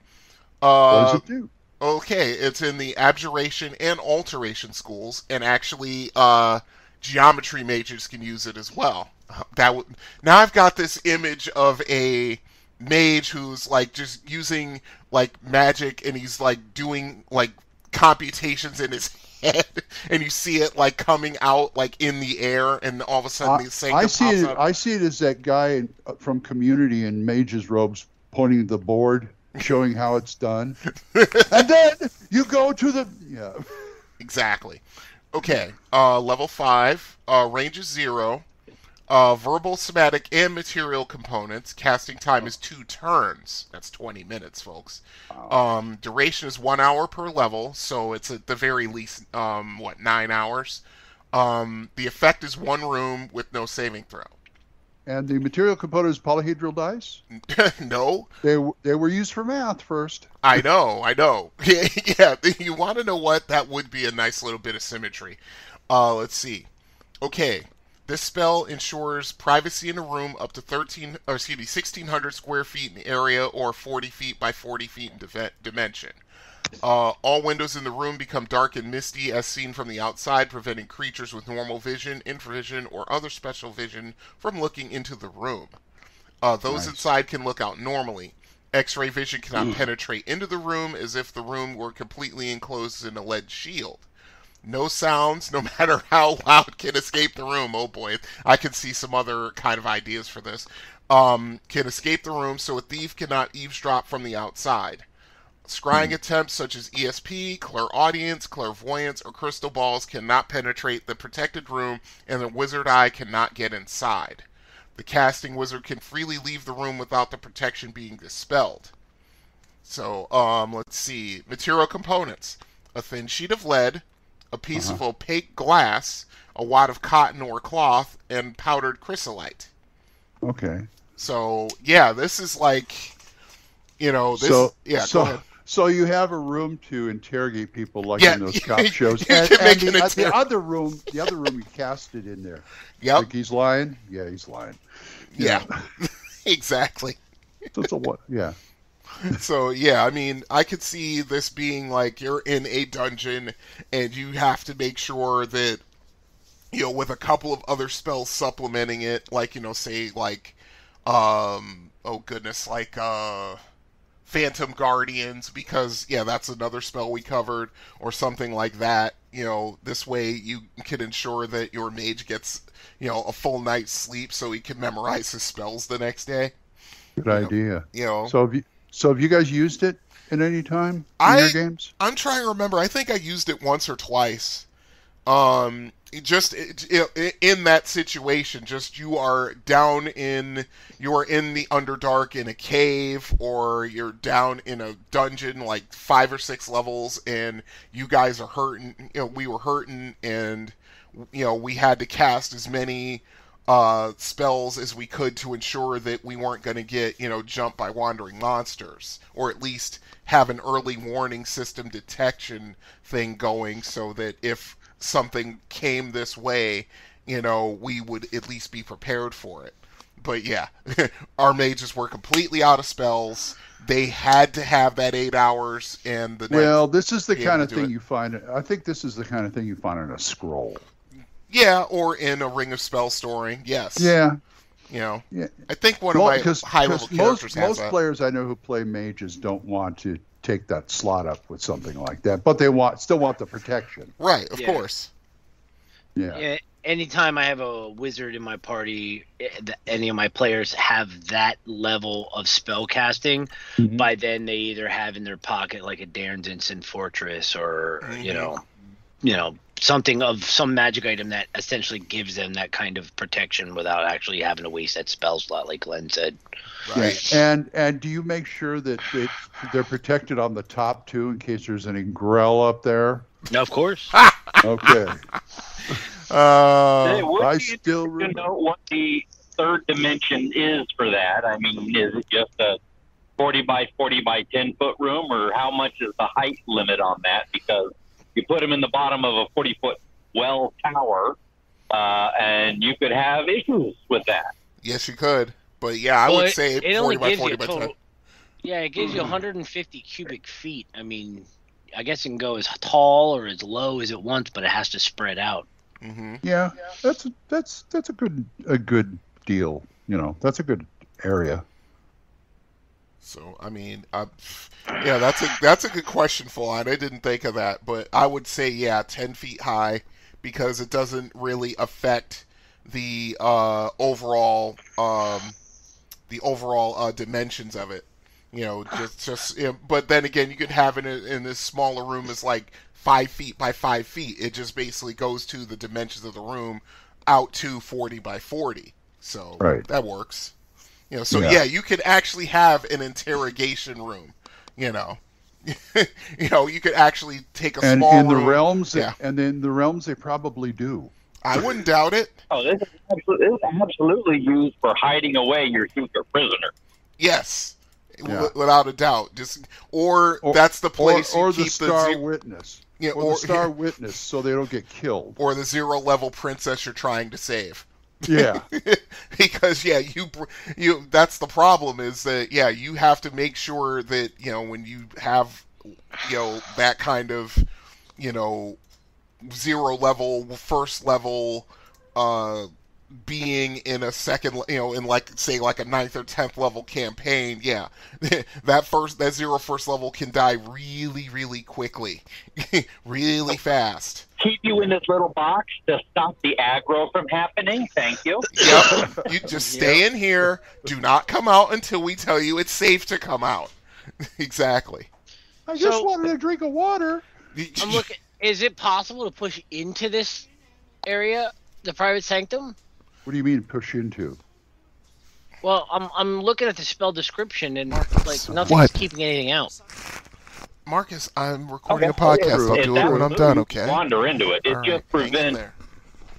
What does it do? Okay, it's in the abjuration and alteration schools, and actually, geometry mages can use it as well. Now I've got this image of a mage who's like just using like magic, and he's like doing like computations in his head, and you see it like coming out like in the air, and all of a sudden the sanctum pops up. I see it as that guy from Community in mage's robes pointing to the board, showing how it's done, and then you go to the Exactly. Okay. Level 5. Range is 0. Verbal, somatic, and material components. Casting time is 2 turns. That's 20 minutes, folks. Duration is 1 hour per level, so it's at the very least 9 hours. The effect is 1 room with no saving throw. And the material component is polyhedral dice? No. They were used for math first. I know. Yeah, you want to know what? That would be a nice little bit of symmetry. Let's see. Okay. This spell ensures privacy in a room up to 1,600 square feet in area or 40 feet by 40 feet in dimension. All windows in the room become dark and misty as seen from the outside, preventing creatures with normal vision, infravision, or other special vision from looking into the room. Those inside can look out normally. X-ray vision cannot penetrate into the room as if the room were completely enclosed in a lead shield. No sounds, no matter how loud, can escape the room. Oh boy, I can see some other kind of ideas for this. Can escape the room, so a thief cannot eavesdrop from the outside. Scrying attempts such as ESP, clairaudience, clairvoyance, or crystal balls cannot penetrate the protected room, and the wizard eye cannot get inside. The casting wizard can freely leave the room without the protection being dispelled. So, let's see. Material components. A thin sheet of lead, a piece of opaque glass, a wad of cotton or cloth, and powdered chrysolite. Okay. So, yeah, this is like, go ahead. So you have a room to interrogate people like in those cop shows. The other room you cast it in there. Yep. Think he's lying? Yeah, he's lying. Yeah. Exactly. So what? Yeah. So, yeah, I mean, I could see this being like you're in a dungeon and you have to make sure that, with a couple of other spells supplementing it, like, say, like, Phantom Guardians, because, that's another spell we covered, or something like that. This way you can ensure that your mage gets, a full night's sleep so he can memorize his spells the next day. Good idea. So have you guys used it at any time in your games? I'm trying to remember. I think I used it once or twice. Just in that situation, just you are in the Underdark in a cave, or you're down in a dungeon like 5 or 6 levels, and you guys are hurting. We were hurting, and we had to cast as many spells as we could to ensure that we weren't going to get jumped by wandering monsters, or at least have an early warning system detection thing going, so that if something came this way, we would at least be prepared for it. But yeah, our mages were completely out of spells. They had to have that 8 hours, and this is the kind of thing you find. I think this is the kind of thing you find in a scroll. Yeah, or in a Ring of Spell Storing. Yes. Yeah. I think one of my high-level characters has most players I know who play mages don't want to take that slot up with something like that, but they still want the protection. Right, of course. Yeah. Anytime I have a wizard in my party, any of my players have that level of spell casting, by then they either have in their pocket like a Daren's Instant Fortress, or something of some magic item that essentially gives them that kind of protection without actually having to waste that spell slot, like Glenn said. Right. Yeah. And do you make sure that they're protected on the top too, in case there's any grell up there? Of course. Okay. I still know what the third dimension is for that. I mean, is it just a 40 by 40 by 10 foot room, or how much is the height limit on that? Because you put them in the bottom of a 40-foot well tower, and you could have issues with that. Yes, you could. But yeah, I would say it 40 only by gives 40 you by 10. total. Yeah, it gives you 150 cubic feet. I mean, I guess it can go as tall or as low as it wants, but it has to spread out. Mm-hmm. Yeah, that's a good deal. You know, that's a good area. So I mean, yeah, that's a good question, Full-On. I didn't think of that, but I would say 10 feet high because it doesn't really affect the overall dimensions of it. You know, just but then again, you could have it in this smaller room as like 5 feet by 5 feet. It just basically goes to the dimensions of the room out to 40 by 40. So that works. You know, so you could actually have an interrogation room. You know, you could actually take a small in the room. realms, and in the realms they probably do. I wouldn't doubt it. Oh, this is absolutely used for hiding away your secret prisoner. Yes, without a doubt. Or that's the place or you the keep star witness. Yeah, or the star witness, so they don't get killed. Or the 0-level princess you're trying to save. Yeah, because you that's the problem is that you have to make sure that when you have that kind of 0-level, first level being in a second, in like say like a 9th or 10th level campaign, that zero first level can die really, really quickly, really fast. Keep you in this little box to stop the aggro from happening. Thank you. Yep. You just stay in here. Do not come out until we tell you it's safe to come out. Exactly. I just wanted a drink of water. I'm looking. Is it possible to push into this area, the private sanctum? What do you mean push into? Well, I'm looking at the spell description and like nothing's keeping anything out. Marcus, I'm recording a podcast. I'll do it when I'm done, okay? Wander into it. It just prevents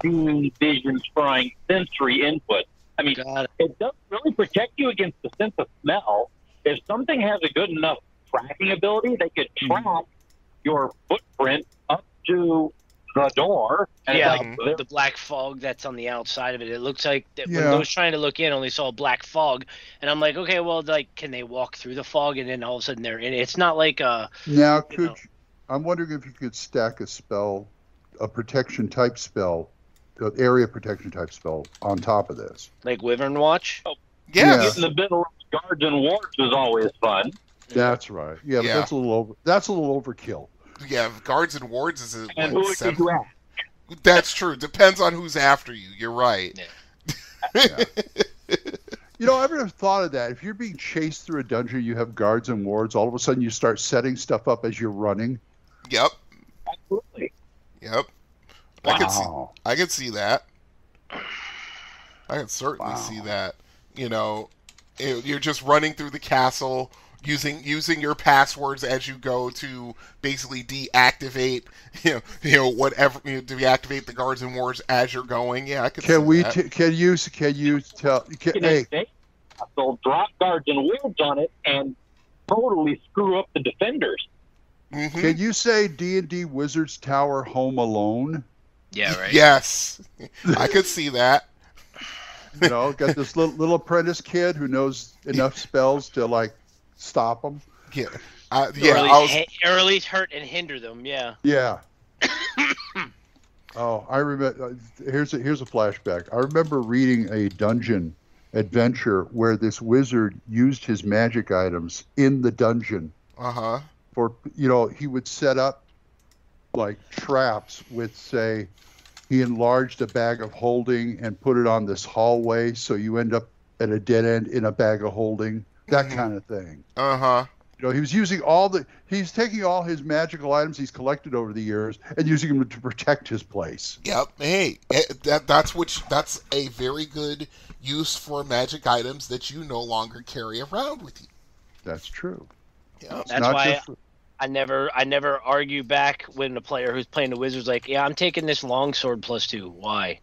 seeing, vision, scrying, sensory input. I mean, it doesn't really protect you against the sense of smell. If something has a good enough tracking ability, they could track your footprint up to the door. And the black fog that's on the outside of it. It looks like that when I was trying to look in, only saw a black fog, and I'm like, okay, well, like, can they walk through the fog, and then all of a sudden they're in it? It's not like Now, I'm wondering if you could stack a spell, a protection type spell, area protection type spell on top of this, like Wyvern Watch. Oh, get in the middle of guards and wards is always fun. That's right. Yeah, but that's a little overkill. Yeah, guards and wards is a and who are you after? That's true. Depends on who's after you. You're right. Yeah. I ever thought of that? If you're being chased through a dungeon, you have guards and wards. All of a sudden, you start setting stuff up as you're running. Yep. Absolutely. Yep. Wow. I could see that. I could certainly see that. You're just running through the castle. Using your passwords as you go to basically deactivate, whatever, deactivate the guards and wards as you're going. Yeah, I could. Can you tell? They'll drop guards and wards on it and totally screw up the defenders. Mm-hmm. Can you say D&D Wizard's Tower Home Alone? Yeah, right. Yes, I could see that. Got this little apprentice kid who knows enough spells to stop them. Yeah, or at least hurt and hinder them. Yeah. Yeah. Oh, I remember. Here's a flashback. I remember reading a dungeon adventure where this wizard used his magic items in the dungeon. For he would set up traps with, say, he enlarged a bag of holding and put it on this hallway, so you end up at a dead end in a bag of holding. That kind of thing. He was using he's taking all his magical items he's collected over the years and using them to protect his place. Yep. Hey, that's a very good use for magic items that you no longer carry around with you. That's true. Yeah. That's why I never argue back when the player who's playing the wizard's like, yeah, I'm taking this longsword +2. Why?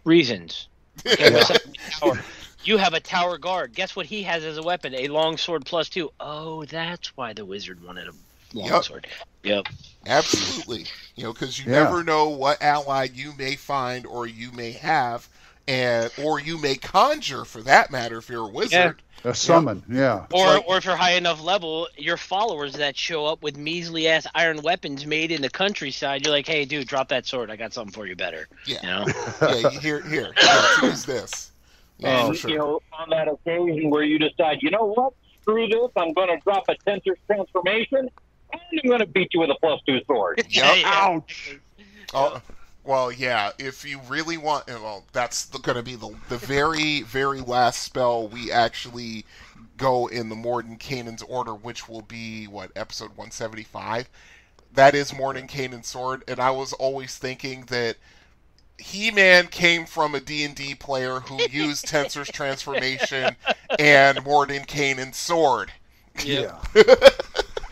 Reasons. Okay, you have a tower guard. Guess what he has as a weapon? A longsword +2. Oh, that's why the wizard wanted a longsword. Yep. Absolutely. Because you never know what ally you may find or you may have or you may conjure, for that matter, if you're a wizard. A summon, yeah. Or if you're high enough level, your followers that show up with measly ass iron weapons made in the countryside, you're like, hey, dude, drop that sword. I got something for you better. Yeah. You know? Yeah, here, choose this. Yeah, and, you know, on that occasion where you decide, you know what, screw this, I'm going to drop a Tensor's transformation, and I'm going to beat you with a +2 sword. Yep. Ouch! Oh, well, yeah, if you really want... Well, that's going to be the very, very last spell we actually go in the Mordenkainen's order, which will be, episode 175? That is Mordenkainen's sword, and I was always thinking that He-Man came from a D&D player who used Tensor's transformation and Mordenkainen's sword. Yeah.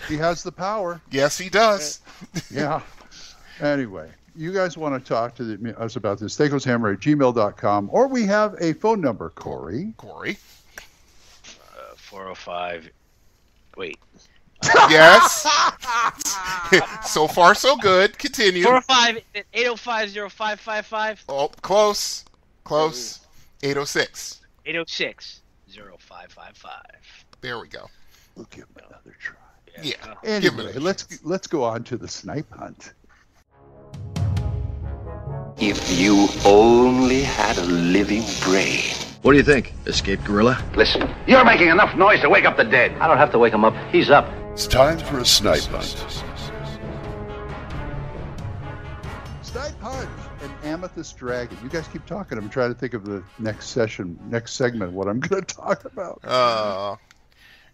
He has the power. Yes, he does. Yeah. Anyway, you guys want to talk to us about this, THACOsHammer@gmail.com, or we have a phone number, Corey. 405. Wait. Yes. So far, so good. Continue. 405-805-0555. Oh, close. 806. 806-0555. There we go. We'll give him another try. Yeah. Anyway, let's go on to the snipe hunt. If you only had a living brain. What do you think? Escaped gorilla? Listen, you're making enough noise to wake up the dead. I don't have to wake him up. He's up. It's time for a snipe hunt. Snipe hunt, an amethyst dragon. You guys keep talking. I'm trying to think of the next segment, what I'm going to talk about.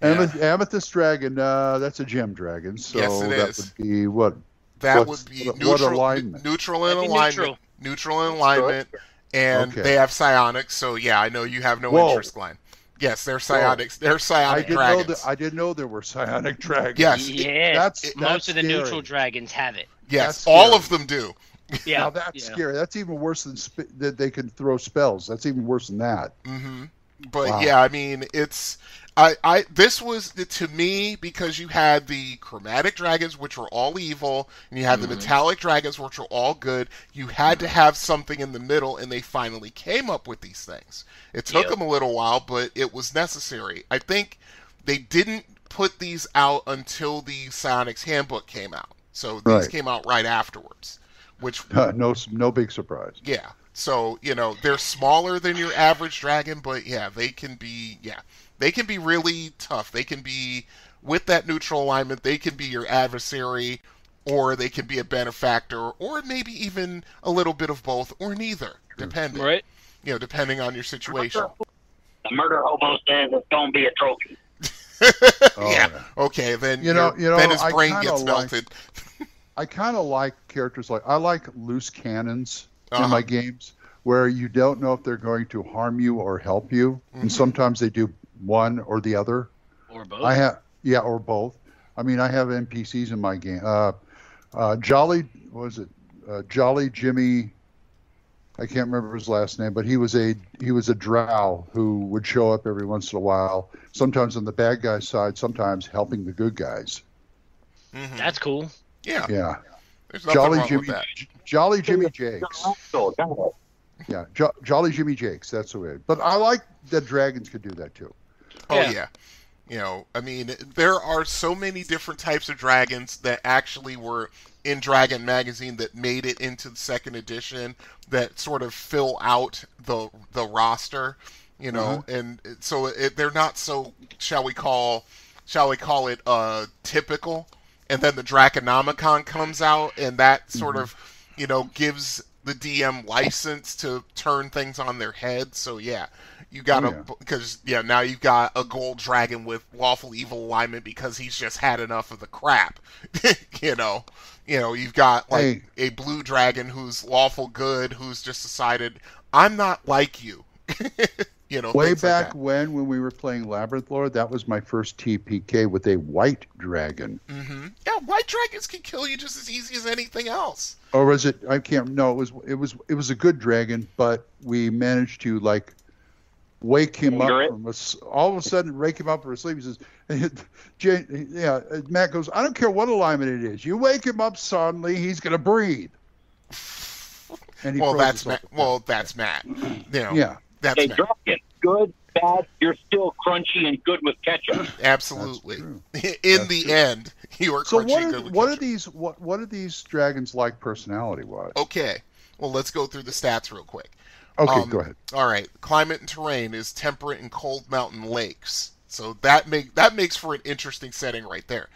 Amethyst dragon, that's a gem dragon. So yes, it that is. Would be what? That would be what alignment? Neutral in alignment. Neutral in alignment. And they have psionics, so yeah, I know you have no interest, Glenn. Yes, they're psionics. They're psionic dragons. I didn't know there were psionic dragons. Yes. Yeah. That's most of the scary. neutral dragons have it. Yes, all of them do. Yeah. Now that's scary. That's even worse than that they can throw spells. That's even worse than that. Mm-hmm. But yeah, I mean, it's this was to me because you had the chromatic dragons, which were all evil, and you had the metallic dragons, which were all good. You had to have something in the middle, and they finally came up with these things. It took them a little while, but it was necessary. I think they didn't put these out until the Psionics Handbook came out, so these came out right afterwards. Which no big surprise. Yeah. So, they're smaller than your average dragon, but yeah, they can be really tough. They can be, with that neutral alignment, they can be your adversary, or they can be a benefactor, or maybe even a little bit of both, or neither, depending. Right. Depending on your situation. The murder hobo says it's going to be a trophy. Yeah. Okay, then then his brain gets melted. I kind of like characters I like loose cannons in my games where you don't know if they're going to harm you or help you, and sometimes they do one or the other. Or both. Or both. I mean, I have NPCs in my game. Jolly Jimmy. I can't remember his last name, but he was a drow who would show up every once in a while, sometimes on the bad guy's side, sometimes helping the good guys. Mm-hmm. That's cool. Yeah. Yeah. There's nothing wrong with that. Jolly Jimmy Jakes. Yeah, Jolly Jimmy Jakes. That's the way. But I like that dragons could do that too. Oh yeah. I mean, there are so many different types of dragons that actually were in Dragon Magazine that made it into the second edition that sort of fill out the roster, and so they're not so shall we call it typical. And then the Draconomicon comes out, and that sort of, gives the DM license to turn things on their head. So yeah, you got now you've got a gold dragon with lawful evil alignment because he's just had enough of the crap. You've got a blue dragon who's lawful good, who's just decided I'm not like you. Way back when we were playing Labyrinth Lord, that was my first TPK with a white dragon. Mm-hmm. Yeah, white dragons can kill you just as easy as anything else. Or was it? I can't. No, it was a good dragon, but we managed to wake him up from all of a sudden wake him up from his sleep. He says, Matt goes, I don't care what alignment it is. You wake him up suddenly, he's going to breathe. That's Matt. Well, that's Matt. Yeah. That's Hey, dragon, good, bad, you're still crunchy and good with ketchup. Absolutely. In That's the true. end, you are So crunchy and good with ketchup. what are these dragons like personality-wise? Okay. Well, let's go through the stats real quick. Okay, go ahead. All right. Climate and terrain is temperate and cold mountain lakes. So that makes for an interesting setting right there.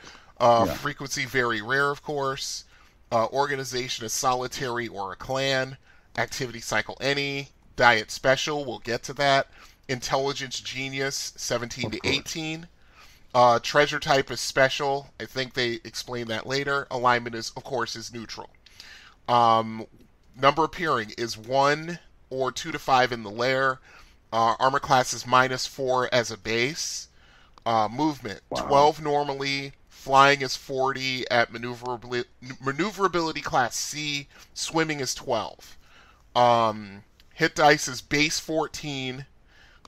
Frequency very rare, of course. Organization is solitary or a clan. Activity cycle any. Diet special, we'll get to that. Intelligence genius, 17 to 18. Treasure type is special. I think they explain that later. Alignment is, of course, is neutral. Number appearing is 1 or 2 to 5 in the lair. Armor class is -4 as a base. Movement, 12 normally. Flying is 40 at maneuverability class C. Swimming is 12. Hit dice is base 14.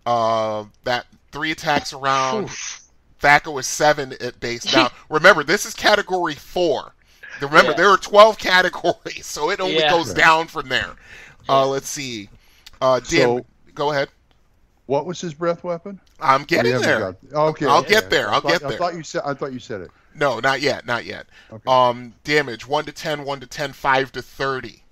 That 3 attacks around. THACO is 7 at base. Now, remember, this is category 4. Remember, there are 12 categories, so it only goes down from there. Let's see. Dan, go ahead. What was his breath weapon? I'm getting there. Okay. I'll get there. I thought you said it. No, not yet. Okay. Damage 1 to 10, 1 to 10, 5 to 30.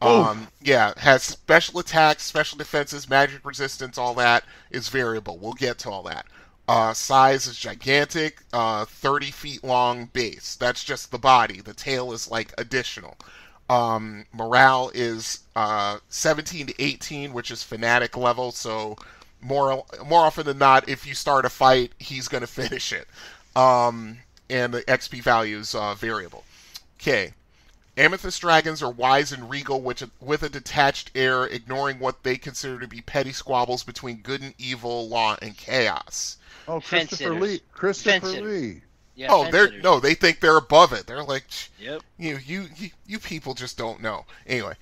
Has special attacks, special defenses, magic resistance, all that is variable. We'll get to all that. Size is gigantic, 30 feet long base. That's just the body. The tail is like additional. Morale is 17 to 18, which is fanatic level, so more often than not, if you start a fight, he's going to finish it. And the XP value is variable. Okay. Amethyst dragons are wise and regal with a detached air, ignoring what they consider to be petty squabbles between good and evil, law and chaos. Oh, Christopher Lee. Yeah, they think they're above it. They're like, you people just don't know. Anyway,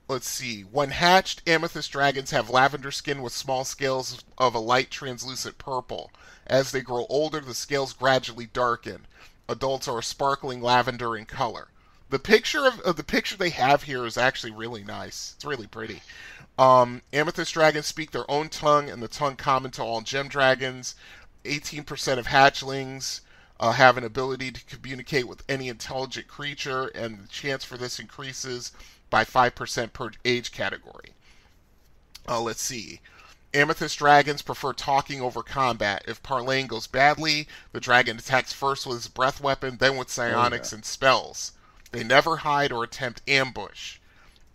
let's see. When hatched, amethyst dragons have lavender skin with small scales of a light translucent purple. As they grow older, the scales gradually darken. Adults are sparkling lavender in color. The picture of the picture they have here is actually really nice. It's really pretty. Amethyst dragons speak their own tongue, and the tongue common to all gem dragons. 18% of hatchlings have an ability to communicate with any intelligent creature, and the chance for this increases by 5% per age category. Let's see. Amethyst dragons prefer talking over combat. If parlaying goes badly, the dragon attacks first with his breath weapon, then with psionics and spells. They never hide or attempt ambush.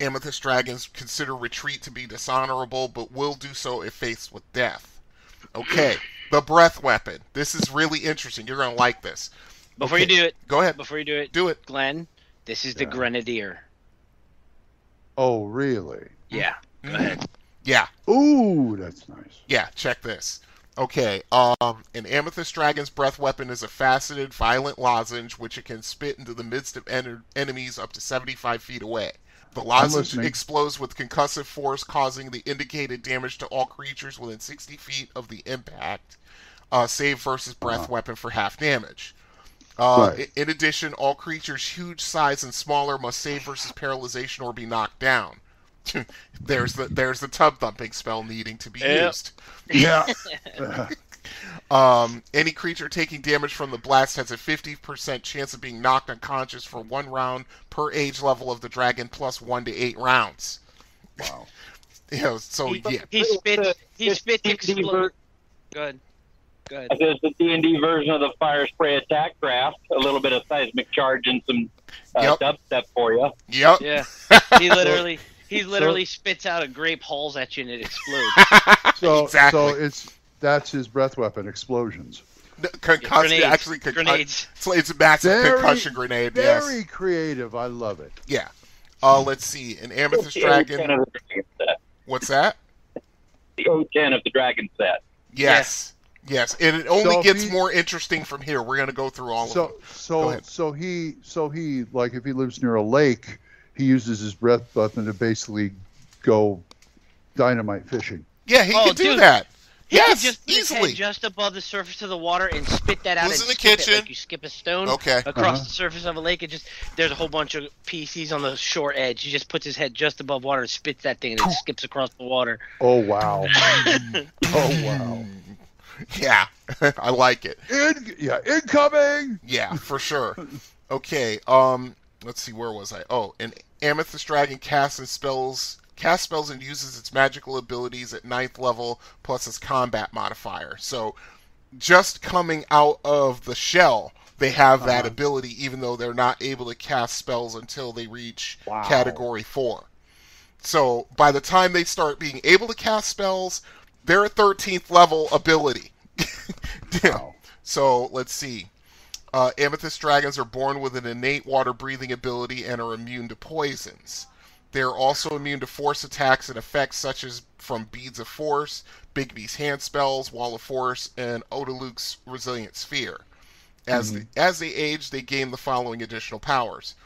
Amethyst dragons consider retreat to be dishonorable, but will do so if faced with death. Okay, the breath weapon. This is really interesting. You're going to like this. Before you do it. Go ahead. Before you do it. Do it. Glenn, this is the Grenadier. Oh, really? Yeah. Go ahead. Yeah. Ooh, that's nice. Yeah, check this. Okay, an amethyst dragon's breath weapon is a faceted, violent lozenge which it can spit into the midst of enemies up to 75 feet away. The lozenge explodes with concussive force, causing the indicated damage to all creatures within 60 feet of the impact. Save versus breath weapon for half damage. In addition, all creatures huge size and smaller must save versus paralyzation or be knocked down. There's the tub thumping spell needing to be used. Yeah. Any creature taking damage from the blast has a 50% chance of being knocked unconscious for 1 round per age level of the dragon, plus 1 to 8 rounds. Wow. He spits explode. Good. This is the D&D version of the fire spray attack craft. A little bit of seismic charge and some dubstep for you. Yep. Yeah. He literally spits out a grape, hauls at you, and it explodes. So that's his breath weapon, explosions. Grenades. It's a massive concussion grenade. Very creative. I love it. Yeah. Let's see. An amethyst dragon. What's that? The O10 of the dragon set. Yes. Yes, and it only gets more interesting from here. We're going to go through all of them. So he like if he lives near a lake, he uses his breath weapon to basically go dynamite fishing. Yeah, he can do that. He Yes, could just put his easily. head just above the surface of the water and spit that out Was and in the skip kitchen. it like you skip a stone Okay. across the surface of a lake. It just there's a whole bunch of PCs on the shore edge. He just puts his head just above water and spits that thing and it skips across the water. Oh wow! Oh wow! Yeah, I like it. Incoming. Yeah, for sure. Okay, let's see, where was I? Oh, an Amethyst Dragon casts spells and uses its magical abilities at 9th level plus its combat modifier. So, just coming out of the shell, they have that ability, even though they're not able to cast spells until they reach Category 4. So, by the time they start being able to cast spells, they're a 13th level ability. Wow. So, let's see. Amethyst dragons are born with an innate water-breathing ability and are immune to poisons. They are also immune to force attacks and effects such as from Beads of Force, Bigby's Hand Spells, Wall of Force, and Odaluk's Resilient Sphere. As they age, they gain the following additional powers.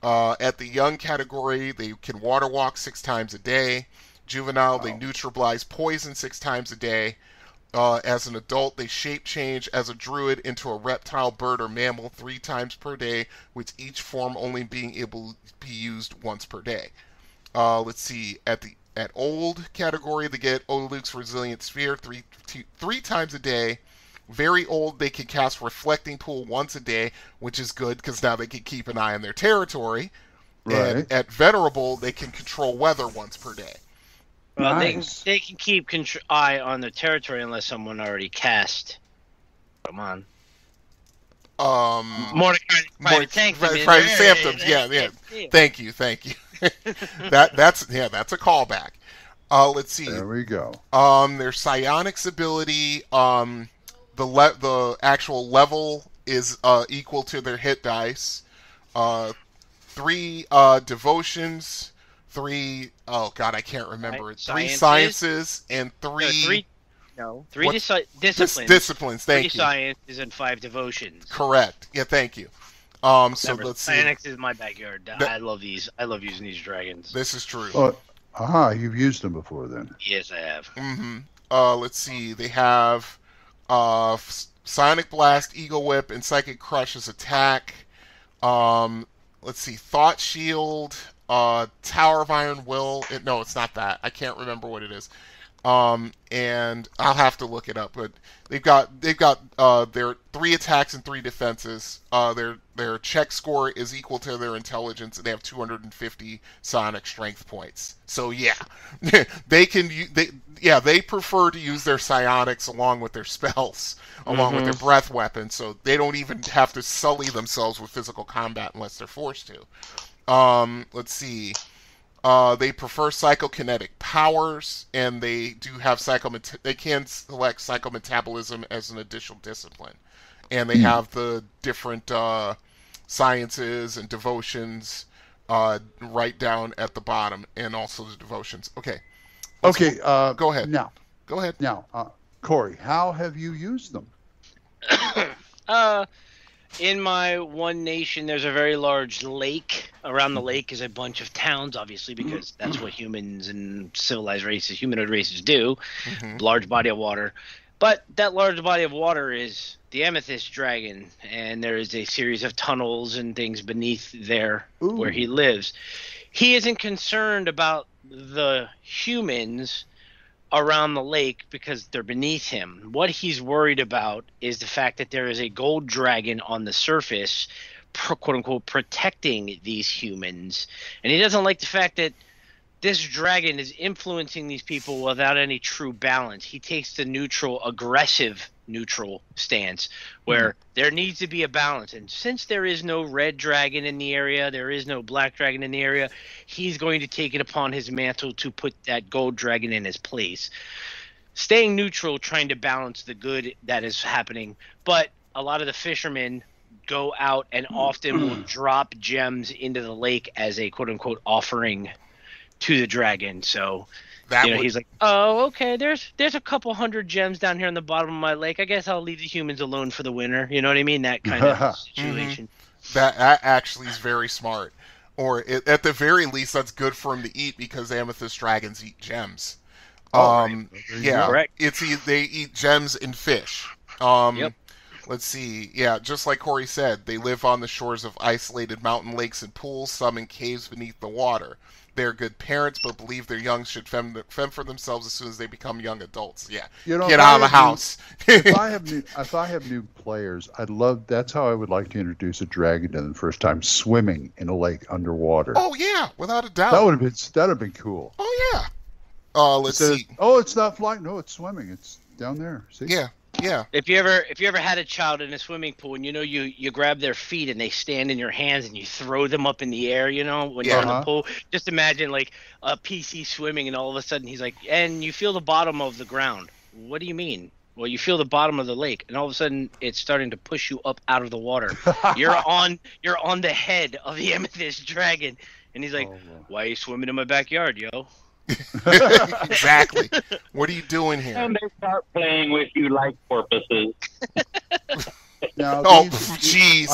At the young category, they can water walk 6 times a day. Juvenile, they neutralize poison 6 times a day. As an adult, they shape change as a druid into a reptile, bird, or mammal 3 times per day, with each form only being able to be used once per day. Let's see. At old category, they get Odaluk's Resilient Sphere 3 times a day. Very old, they can cast Reflecting Pool once a day, which is good because now they can keep an eye on their territory. Right. And at Venerable, they can control weather once per day. Well, Nice. they can keep eye on the territory unless someone already cast. Come on. Mordecai Private Sanctum. Private Sanctums, yeah. Thank you. That's a callback. Let's see. There we go. Their psionics ability, the actual level is equal to their hit dice. 3 devotions, 3 I can't remember it. 3 sciences and 3 disciplines. Disciplines, thank you. 3 sciences and 5 devotions. Correct. Yeah, thank you. So let's see. Psionics is my backyard. I love these. I love using these dragons. This is true. You've used them before then. Yes, I have. Let's see. They have Psionic Blast, Eagle Whip, and Psychic Crush as attack. Let's see. Thought Shield, Tower of Iron Will. No, it's not that. I can't remember what it is. And I'll have to look it up. But they've got their 3 attacks and 3 defenses. Their check score is equal to their intelligence, and they have 250 psionic strength points. So yeah, they prefer to use their psionics along with their spells, along with their breath weapons. So they don't even have to sully themselves with physical combat unless they're forced to. Let's see. They prefer psychokinetic powers, and they do have they can select psychometabolism as an additional discipline. And they have the different sciences and devotions right down at the bottom, and also the devotions. Okay. Go ahead. Go ahead. Now, Corey, how have you used them? In my one nation, there's a very large lake. Around the lake is a bunch of towns, obviously, because that's what humans and civilized races, humanoid races do. Large body of water. But that large body of water is the Amethyst Dragon, and there is a series of tunnels and things beneath there where he lives. He isn't concerned about the humans around the lake because they're beneath him. What he's worried about is the fact that there is a gold dragon on the surface, quote unquote, protecting these humans. And he doesn't like the fact that this dragon is influencing these people without any true balance. He takes the neutral, aggressive neutral stance where there needs to be a balance. And since there is no red dragon in the area, there is no black dragon in the area, he's going to take it upon his mantle to put that gold dragon in his place. Staying neutral, trying to balance the good that is happening. But a lot of the fishermen go out and often will drop gems into the lake as a quote-unquote offering to the dragon. So he's like, oh, okay, there's a couple hundred gems down here on the bottom of my lake. I guess I'll leave the humans alone for the winter. You know what I mean? That kind of situation. That actually is very smart. Or at the very least, that's good for him to eat because amethyst dragons eat gems. There you Yeah, go. Correct. they eat gems and fish. Yep. Let's see. Yeah, just like Corey said, they live on the shores of isolated mountain lakes and pools, some in caves beneath the water. They're good parents, but believe their young should fend for themselves as soon as they become young adults. Yeah, get out of the house. If I have new players, that's how I would like to introduce a dragon to them the first time, swimming in a lake underwater. Oh yeah, without a doubt. That'd have been cool. Oh yeah. Let's see. Oh, it's not flying. No, it's swimming. It's down there. See? Yeah. Yeah. If you ever had a child in a swimming pool and you grab their feet and they stand in your hands and you throw them up in the air, when you're in the pool, just imagine like a PC swimming and all of a sudden he's like, and you feel the bottom of the ground. What do you mean? Well, you feel the bottom of the lake and all of a sudden it's starting to push you up out of the water. You're on the head of the amethyst dragon, and he's like, why are you swimming in my backyard, yo? Exactly. What are you doing here? And they start playing with you like porpoises. Now, jeez.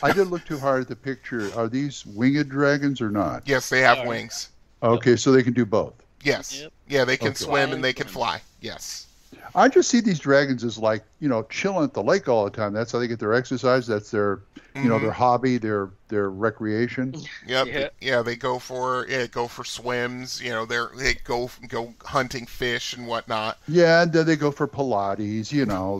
I did look too hard at the picture. Are these winged dragons or not? Yes, they have wings. Okay, so they can do both. Yes. Yep. Yeah, they can swim and they can fly. Yes. I just see these dragons as like, chilling at the lake all the time. That's how they get their exercise. That's their, their hobby, their recreation. Yep. Yeah, they go for swims. They go hunting fish and whatnot. Yeah, and then they go for Pilates.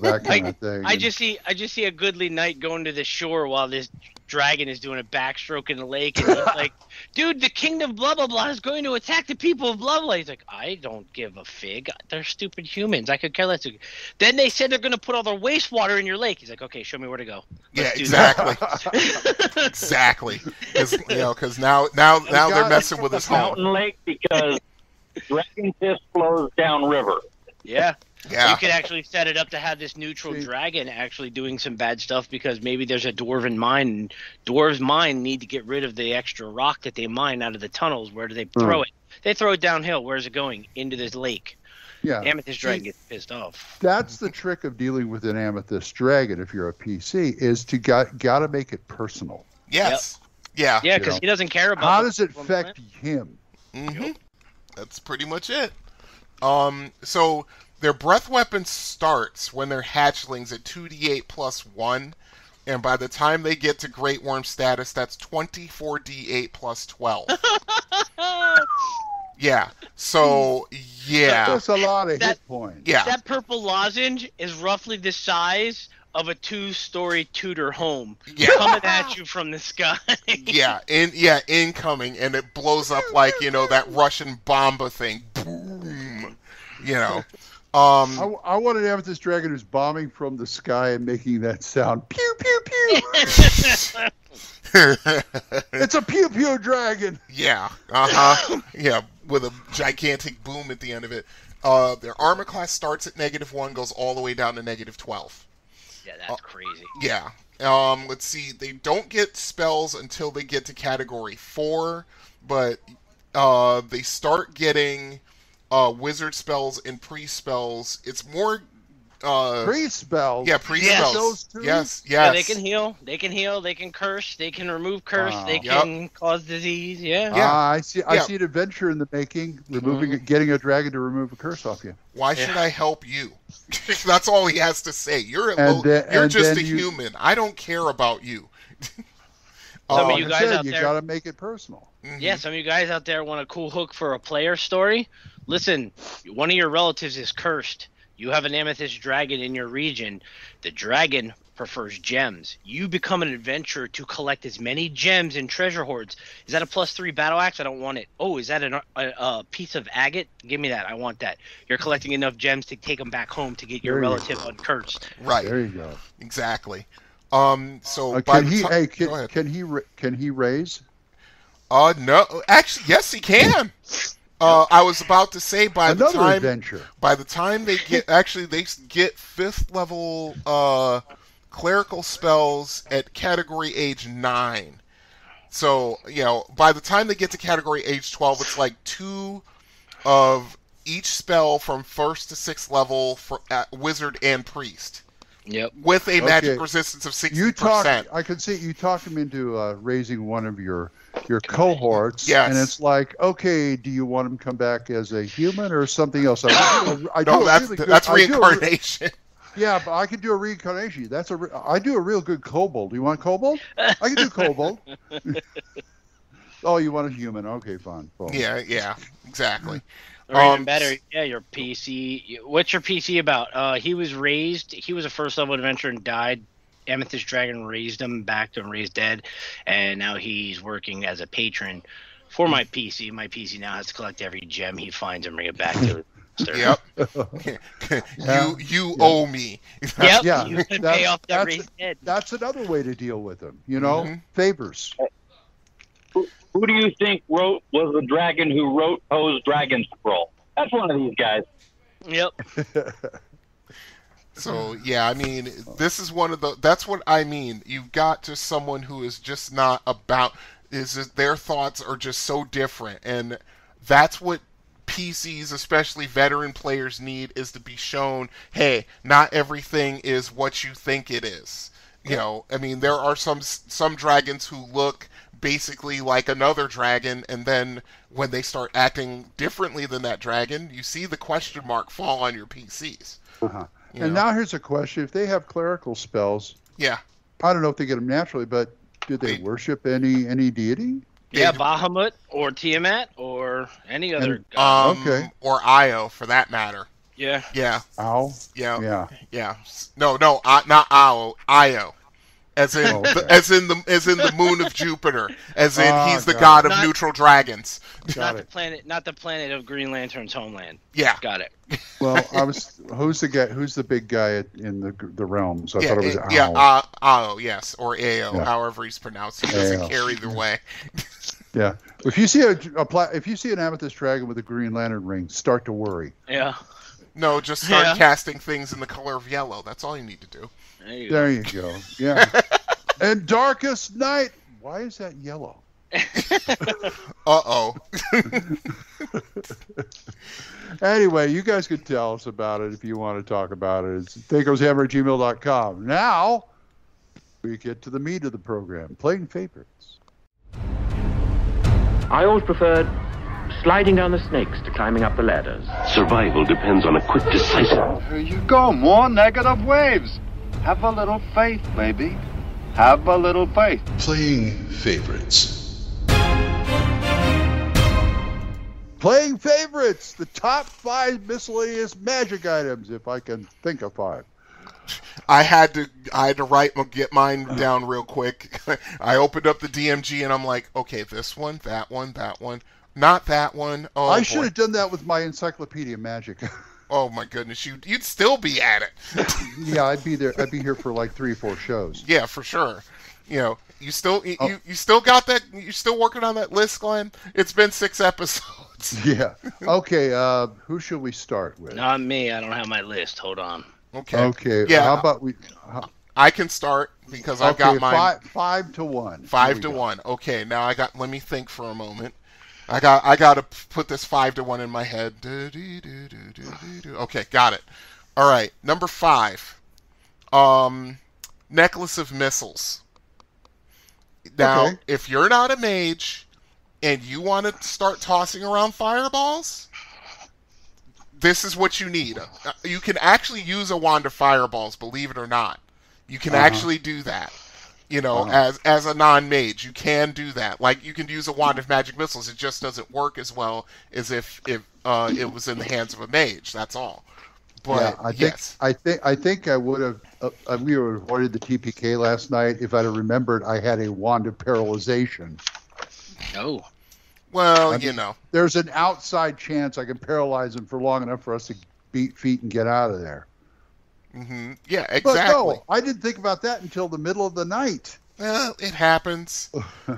That kind of thing. I just see a goodly knight going to the shore while this dragon is doing a backstroke in the lake, and he's like, dude, the kingdom blah blah blah is going to attack the people of blah blah. He's like, I don't give a fig. They're stupid humans. I could care less. Then they said they're going to put all their wastewater in your lake. He's like, okay, show me where to go. Let's exactly. Exactly. Because now they're messing with his home. Mountain lake because dragon piss flows downriver. Yeah. You could actually set it up to have this neutral dragon actually doing some bad stuff because maybe there's a dwarven mine, and dwarves mine need to get rid of the extra rock that they mine out of the tunnels. Where do they throw it? They throw it downhill. Where's it going? Into this lake. Yeah. Amethyst dragon gets pissed off. That's the trick of dealing with an amethyst dragon if you're a PC, is to gotta make it personal. Yes. Yep. Yeah, because he doesn't care about how does it affect him. Mm-hmm. That's pretty much it. So their breath weapon starts when they're hatchlings at 2d8 plus 1, and by the time they get to Great Worm status, that's 24d8 plus 12. Yeah. So, yeah. That's a lot of hit points. Yeah. That purple lozenge is roughly the size of a 2-story Tudor home coming at you from the sky. Incoming, and it blows up like, that Russian bomba thing. Boom. I want an amethyst dragon who's bombing from the sky and making that sound. Pew, pew, pew. It's a pew, pew dragon. Yeah. Uh-huh. Yeah, with a gigantic boom at the end of it. Their armor class starts at -1, goes all the way down to -12. Yeah, that's crazy. Yeah. Let's see. They don't get spells until they get to category 4, but they start getting wizard spells and priest spells. It's more priest spells. Yeah, priest spells. Yes. Yeah, they can heal. They can curse. They can remove curse. They can cause disease. Yeah. I see an adventure in the making. Getting a dragon to remove a curse off you. Why should I help you? That's all he has to say. You're just a human. I don't care about you. Some of you guys out you there, gotta make it personal. Mm-hmm. Yeah, some of you guys out there want a cool hook for a player story. Listen, one of your relatives is cursed. You have an amethyst dragon in your region. The dragon prefers gems. You become an adventurer to collect as many gems and treasure hoards. Is that a +3 battle axe? I don't want it. Oh, is that a piece of agate? Give me that. I want that. You're collecting enough gems to take them back home to get your relative uncursed. Right. There you go. Exactly. So can he raise? No. Actually, yes, he can. I was about to say by the time they get they get 5th level clerical spells at category age 9. So, by the time they get to category age 12, it's like 2 of each spell from 1st to 6th level for wizard and priest. Yep. With a magic Okay. resistance of 60%. I could see you talk him into raising one of your cohorts. Yes. And it's like, okay, do you want him to come back as a human or something else? That's reincarnation. Yeah, but I could do a reincarnation. I do a real good kobold. Do you want kobold? I can do kobold. Oh, you want a human? Okay, fine. Well. Yeah, exactly. Or even better, your PC. What's your PC about? He was a first level adventurer and died. Amethyst Dragon raised him back to raised dead, and now he's working as a patron for my PC. My PC now has to collect every gem he finds and bring it back to Yep. You owe me. Yep. Yeah. You can pay off that raised dead. That's another way to deal with them. Favors. Who do you think was the dragon who wrote Poe's Dragon Scroll? That's one of these guys. Yep. So, yeah, I mean, this is that's what I mean. You've got just someone who is just not about, their thoughts are just so different. And that's what PCs, especially veteran players, need, is to be shown, hey, not everything is what you think it is. I mean, there are some dragons who look basically like another dragon, and then when they start acting differently than that dragon, you see the question mark fall on your PCs. Uh-huh. And now here's a question. If they have clerical spells, I don't know if they get them naturally, but do they worship any deity? Yeah, Bahamut or Tiamat or any other okay. Or Io, for that matter. Yeah. Yeah. Ow? Yeah. No, not Io. Io. As in, as in the moon of Jupiter. As in, he's the god of neutral dragons. Not the planet of Green Lantern's homeland. Yeah, got it. Well, who's the big guy in the realms? I thought it was Ao. Yeah, Ao, yes, or Ao, however he's pronounced. He doesn't Ao. care either way. Yeah, if you see an amethyst dragon with a Green Lantern ring, start to worry. Yeah. No, just start casting things in the color of yellow. That's all you need to do. There you go. Yeah. And Darkest Night. Why is that yellow? Uh-oh. Anyway, you guys can tell us about it if you want to talk about it. It's THACOshammer@gmail.com. Now, we get to the meat of the program, playing favorites. I always preferred sliding down the snakes to climbing up the ladders. Survival depends on a quick, decisive... Here you go, more negative waves. Have a little faith, baby. Have a little faith. Playing favorites. Playing favorites, the top 5 miscellaneous magic items, if I can think of 5. I had to get mine down real quick. I opened up the DMG and I'm like, okay, this one, that one, not that one. Oh, I should have done that with my Encyclopedia Magic. Oh my goodness, you'd still be at it. Yeah, I'd be there. I'd be here for like 3 or 4 shows. Yeah, for sure. You still got that. You're still working on that list, Glenn. It's been 6 episodes. Yeah. Okay. Who should we start with? Not me. I don't have my list. Hold on. Okay. Yeah. How about we? I can start because I've got mine. 5 to 1. 5 to 1. Okay. Now let me think for a moment. I got to put this 5 to 1 in my head. Okay, got it. All right, number 5. Necklace of Missiles. Now, if you're not a mage and you want to start tossing around fireballs, this is what you need. You can actually use a wand of fireballs, believe it or not. You can actually do that. As a non-mage, you can do that. Like, you can use a wand of magic missiles. It just doesn't work as well as if it was in the hands of a mage. That's all. But I think I would have. We would have avoided the TPK last night if I'd have remembered I had a wand of paralyzation. Oh. Well, there's an outside chance I can paralyze him for long enough for us to beat feet and get out of there. Mm-hmm. Yeah, exactly. But no, I didn't think about that until the middle of the night. Well, it happens.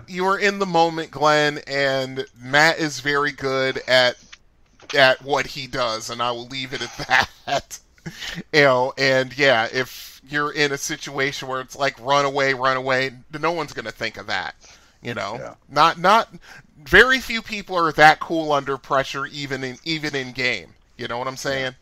You are in the moment, Glenn, and Matt is very good at what he does, and I will leave it at that. And yeah, if you're in a situation where it's like run away, no one's going to think of that. Not very few people are that cool under pressure, even in game. You know what I'm saying?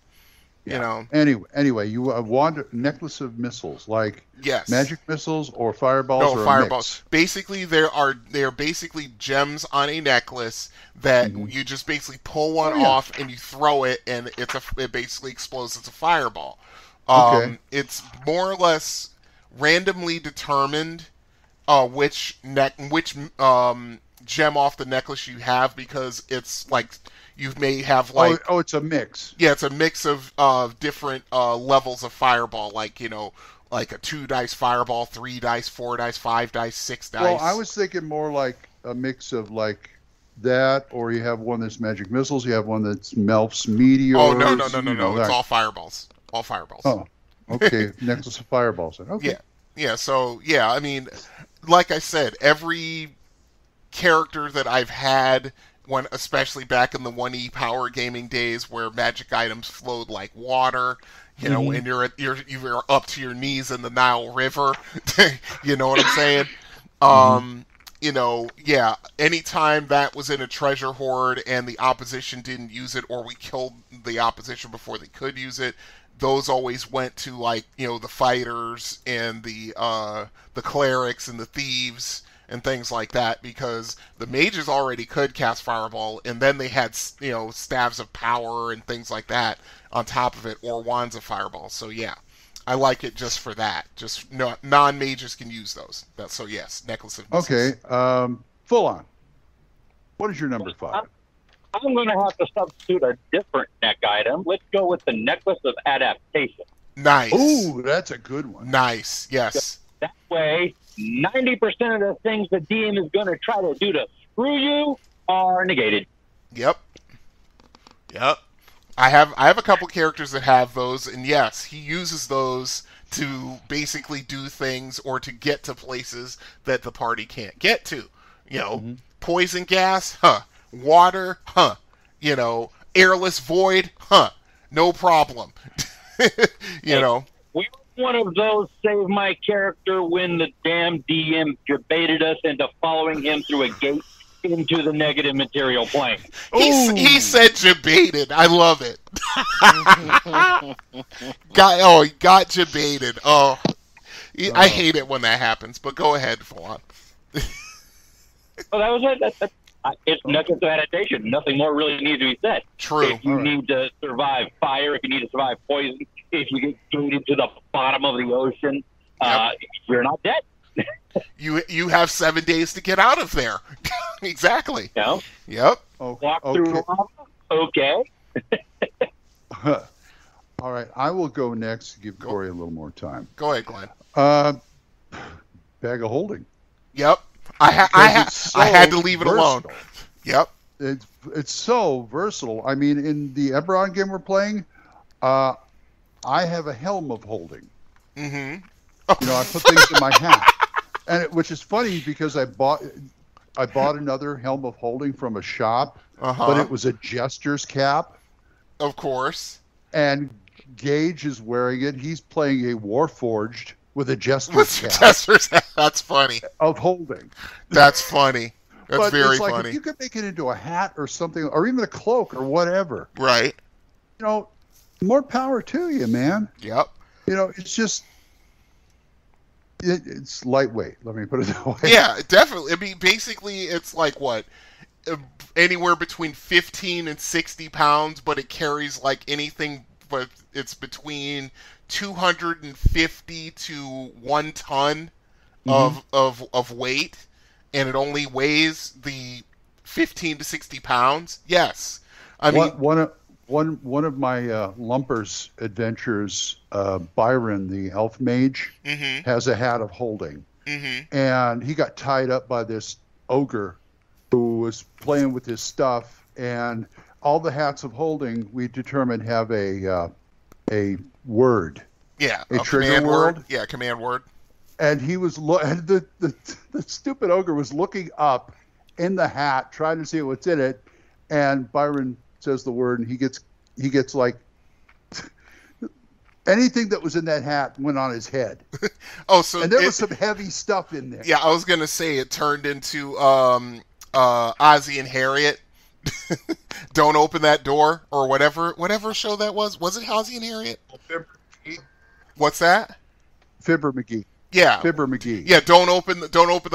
You know. Anyway, you want a necklace of missiles, like yes, magic missiles or fireballs. No, or fireballs. A mix? Basically, they are basically gems on a necklace that you just basically pull one off and you throw it, and it basically explodes as a fireball. Okay. It's more or less randomly determined which gem off the necklace you have, because it's like you may have like it's a mix. Yeah, it's a mix of different levels of fireball, like like a 2 dice fireball, 3 dice, 4 dice, 5 dice, 6 dice. Well, I was thinking more like a mix of like that, or you have one that's magic missiles, you have one that's melts meteors. Oh no! It's all fireballs. All fireballs. Oh, okay. Necklace of fireballs. Okay. Yeah. So yeah, I mean, like I said, every character that I've had, especially back in the 1E power gaming days, where magic items flowed like water, and you're up to your knees in the Nile River. You know what I'm saying? Anytime that was in a treasure hoard and the opposition didn't use it, or we killed the opposition before they could use it, those always went to like the fighters and the clerics and the thieves and things like that, because the mages already could cast fireball, and then they had staves of power and things like that on top of it, or wands of fireball. So yeah, I like it just for that. Just non-mages can use those. So yes, necklace of missiles. Okay, full on. What is your number 5? I'm going to have to substitute a different neck item. Let's go with the necklace of adaptation. Nice. Ooh, that's a good one. Nice. Yes. That way, 90% of the things the DM is going to try to do to screw you are negated. Yep. I have a couple characters that have those, and yes, he uses those to basically do things or to get to places that the party can't get to. Poison gas, water, airless void, no problem. We were one of those save my character when the damn DM debated us into following him through a gate into the negative material plane. He said debated. I love it. He got debated. Oh, I hate it when that happens, but go ahead, Falon. Well, that was it. It's necklace of adaptation. Nothing more really needs to be said. True. If you need to survive fire, if you need to survive poison, if you get gated to the bottom of the ocean, you're not dead. You have 7 days to get out of there. Exactly. Yeah. Yep. Walk through lava. Okay. All right, I will go next to give Corey a little more time. Go ahead, Glenn. Bag of holding. Yep. I had to leave it alone. Yep. It's so versatile. I mean, in the Eberron game we're playing, I have a helm of holding. Mm-hmm. I put things in my hat, which is funny because I bought another helm of holding from a shop, but it was a jester's cap. Of course. And Gage is wearing it. He's playing a Warforged with a jester's cap. That's funny. Of holding. That's funny. That's very it's like, funny. if you could make it into a hat or something, or even a cloak or whatever. Right. More power to you, man. Yep. It's just, it's lightweight. Let me put it that way. Yeah, definitely. I mean, basically, it's like what? Anywhere between 15 and 60 pounds, but it carries like anything, but it's between 250 to 1 ton of weight, and it only weighs the 15 to 60 pounds. Yes. I mean, one of my Lumpers adventures, Byron, the elf mage, has a hat of holding. And he got tied up by this ogre who was playing with his stuff, and all the hats of holding we determined have a word. Yeah, a trigger word. Yeah, command word. And he was the stupid ogre was looking up in the hat trying to see what's in it, and Byron says the word, and he gets like anything that was in that hat went on his head. And there was some heavy stuff in there. Yeah, I was gonna say it turned into Ozzy and Harriet, Don't open that door, or whatever show that was. Was it Halsey and Harriet? What's that? Fibber McGee. Yeah. Fibber McGee. Yeah, don't open the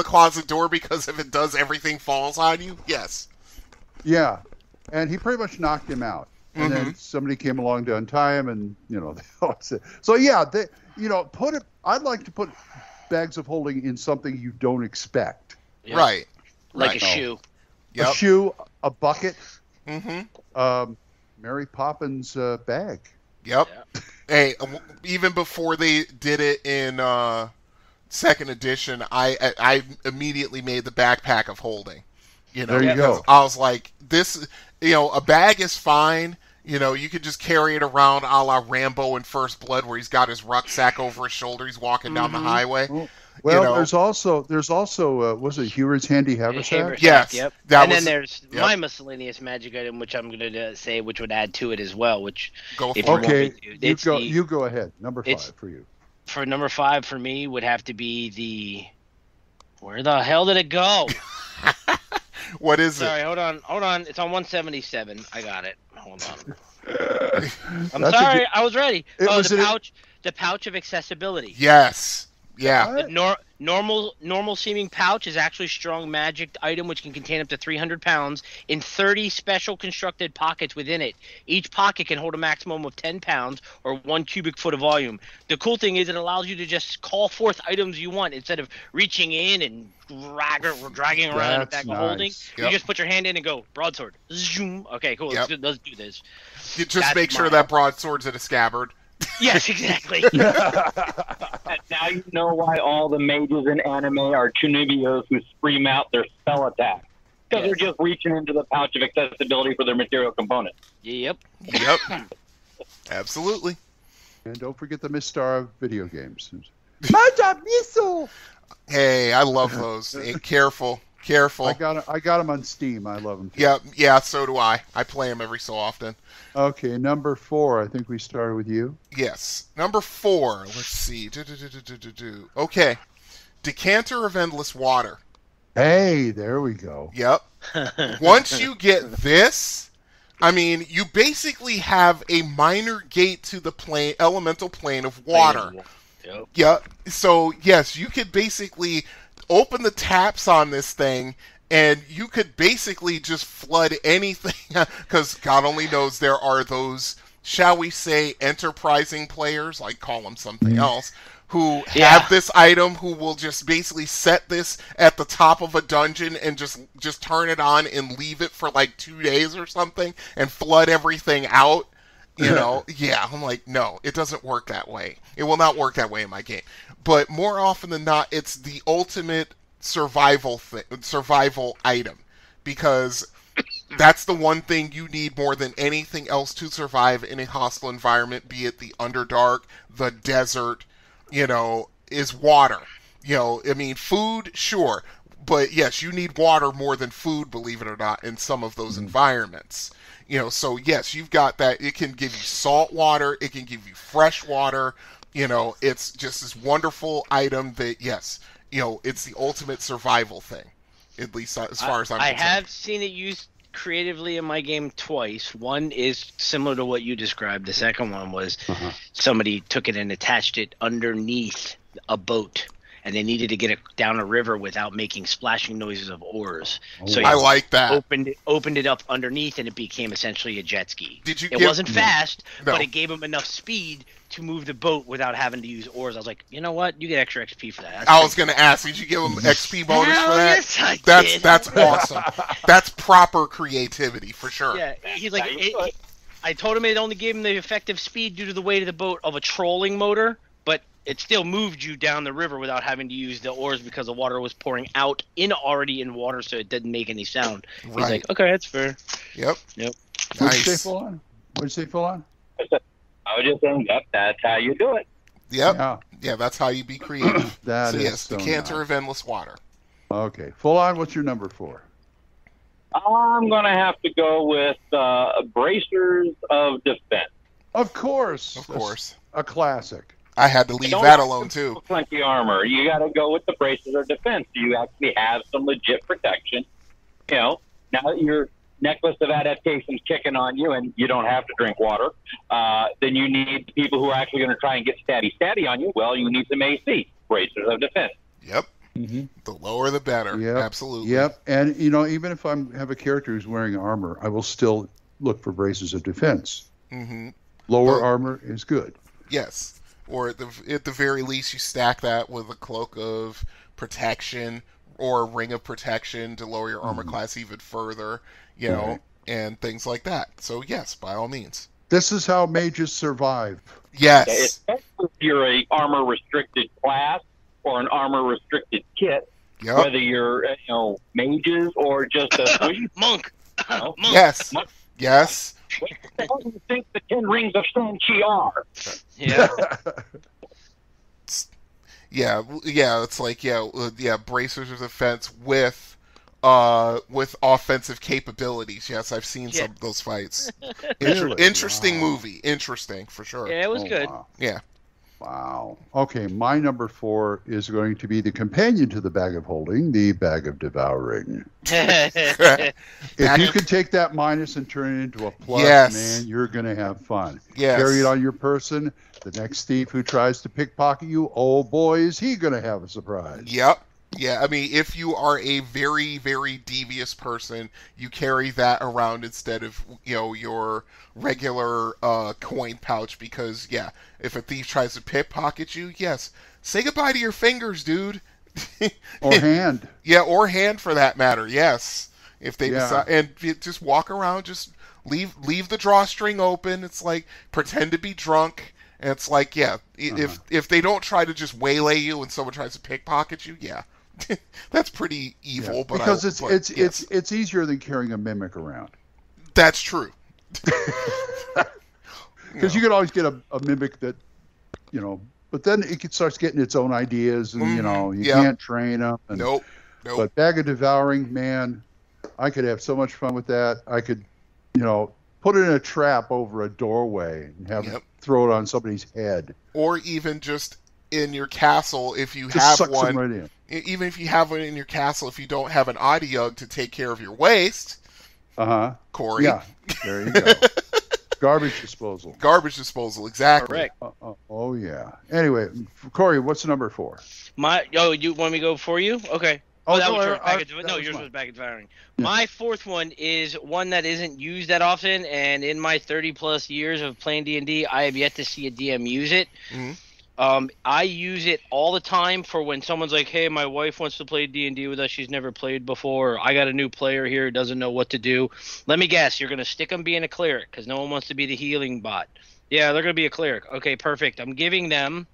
closet door, because if it does, everything falls on you. Yes. Yeah. And he pretty much knocked him out. And then somebody came along to untie him, and so yeah, I'd like to put bags of holding in something you don't expect. Yeah. Right. Like a shoe. A shoe, a bucket. Mm-hmm. Mary Poppins bag. Yep. Hey, even before they did it in second edition, I immediately made the backpack of holding. There you go. I was like, this, a bag is fine. You could just carry it around a la Rambo in First Blood, where he's got his rucksack over his shoulder. He's walking down the highway. Well, there's also was it Hewer's Handy Haversack? Yes. Yep. Then there's my miscellaneous magic item, which I'm going to say, which would add to it as well. Which go for it. Okay, you go ahead. Number 5 for you. For number 5 for me would have to be the. Where the hell did it go? What is Sorry, it? hold on. It's on 177. I got it. Hold on. I'm sorry. I was ready. The pouch of accessibility. Yes. Yeah. The normal seeming pouch is actually a strong magic item which can contain up to 300 pounds in 30 special constructed pockets within it. Each pocket can hold a maximum of 10 pounds or 1 cubic foot of volume. The cool thing is it allows you to just call forth items you want instead of reaching in and dragging around a bag of holding. Yep. You just put your hand in and go, broadsword. Zoom. Okay, cool. Let's do this. You just make sure that broadsword's in a scabbard. Yes, exactly. And now you know why all the mages in anime are Chunibios who scream out their spell attack. Because they're just reaching into the pouch of accessibility for their material components. Yep. Absolutely. And don't forget the Mistar of video games. Mata Miso! Hey, I love those. Careful. I got them on Steam. I love them. Yeah, so do I. I play them every so often. Okay, number 4. I think we started with you. Yes. Number 4. Let's see. Okay. Decanter of Endless Water. Hey, there we go. Yep. Once you get this, you basically have a minor gate to the elemental plane of water. Yep. So, yes, you could basically open the taps on this thing, and you could basically just flood anything, because God only knows there are those, shall we say, enterprising players, like call them something else, who have this item, who will just basically set this at the top of a dungeon and just turn it on and leave it for like 2 days or something and flood everything out. I'm like, no, it doesn't work that way. It will not work that way in my game. But more often than not, it's the ultimate survival item, because that's the one thing you need more than anything else to survive in a hostile environment, be it the Underdark, the desert, is water. Food, sure, but yes, you need water more than food, believe it or not, in some of those environments. So yes, you've got that. It can give you salt water, it can give you fresh water. It's just this wonderful item that, yes, it's the ultimate survival thing, at least as far as I'm concerned. I have seen it used creatively in my game twice. One is similar to what you described. The second one was somebody took it and attached it underneath a boat, and they needed to get it down a river without making splashing noises of oars. So I like that. Opened it up underneath, and it became essentially a jet ski. It wasn't fast, but it gave them enough speed to move the boat without having to use oars. I was like, you know what? You get extra XP for that. I was going to ask, did you give them XP bonus for that? Yes, I did. That's awesome. That's proper creativity for sure. Yeah, he's like, I told him it only gave him the effective speed due to the weight of the boat of a trolling motor, but it still moved you down the river without having to use the oars because the water was pouring out already in water, so it didn't make any sound. He's like, okay, that's fair. Yep. Nice. What'd you say, full on? I was just saying, that's how you do it. Yep. Yeah, that's how you be creative. Yes, Decanter of Endless Water. Okay. Full on, what's your number 4? I'm going to have to go with Bracers of Defense. Of course. A classic. I had to leave that alone, too. Plenty armor. You got to go with the Bracers of Defense. You actually have some legit protection. Now that you're necklace of adaptations kicking on you, and you don't have to drink water. Then you need people who are actually going to try and get stabby on you. Well, you need some AC, bracers of defense. Yep. Mm-hmm. The lower the better. Yep. Absolutely. Yep. And, even if I have a character who's wearing armor, I will still look for braces of defense. Mm-hmm. Lower armor is good. Yes. Or at the very least, you stack that with a cloak of protection or a ring of protection to lower your armor class even further, and things like that. So, yes, by all means. This is how mages survive. Yes. Especially if you're a armor-restricted class or an armor-restricted kit, whether you're, mages or just a... Monk! Monk. Yes. Monk. Yes. What the hell do you think the 10 rings of Shang-Chi are? Yeah. It's like, bracers of defense with offensive capabilities. Yes, I've seen some of those fights. Interesting movie. Interesting, for sure. Yeah, it was good. Wow. Yeah. Wow. Okay, my number 4 is going to be the companion to the bag of holding, the bag of devouring. If you can take that minus and turn it into a plus, man, you're going to have fun. Yes. Carry it on your person. The next thief who tries to pickpocket you, oh boy, is he going to have a surprise. Yep. Yeah, I mean, if you are a very, very devious person, you carry that around instead of, your regular coin pouch because, if a thief tries to pickpocket you, yes, say goodbye to your fingers, dude. Or hand. Yeah, or hand for that matter, yes. If they decide, and just walk around, just leave the drawstring open. It's like, pretend to be drunk. And it's like, if they don't try to just waylay you and someone tries to pickpocket you, that's pretty evil. But because it's easier than carrying a mimic around. That's true. Because you could always get a mimic that, but then it starts getting its own ideas, and you can't train them. And, Nope. But bag of devouring, man, I could have so much fun with that. I could, put it in a trap over a doorway and have it throw it on somebody's head, or even just in your castle if you just have sucks one. them right in. Even if you have one in your castle, if you don't have an audiog to take care of your waste, Corey. Yeah, there you go. Garbage disposal. Garbage disposal, exactly. Correct. Oh yeah. Anyway, Corey, what's number 4? You want me to go for you? Okay. Yours was bag of devouring. Yeah. My 4th one is one that isn't used that often, and in my 30+ years of playing D&D, I have yet to see a DM use it. Mm-hmm. I use it all the time for when someone's like, hey, my wife wants to play D&D with us. She's never played before. Or, I got a new player here who doesn't know what to do. Let me guess. You're going to stick them being a cleric because no one wants to be the healing bot. Yeah, they're going to be a cleric. Okay, perfect. I'm giving them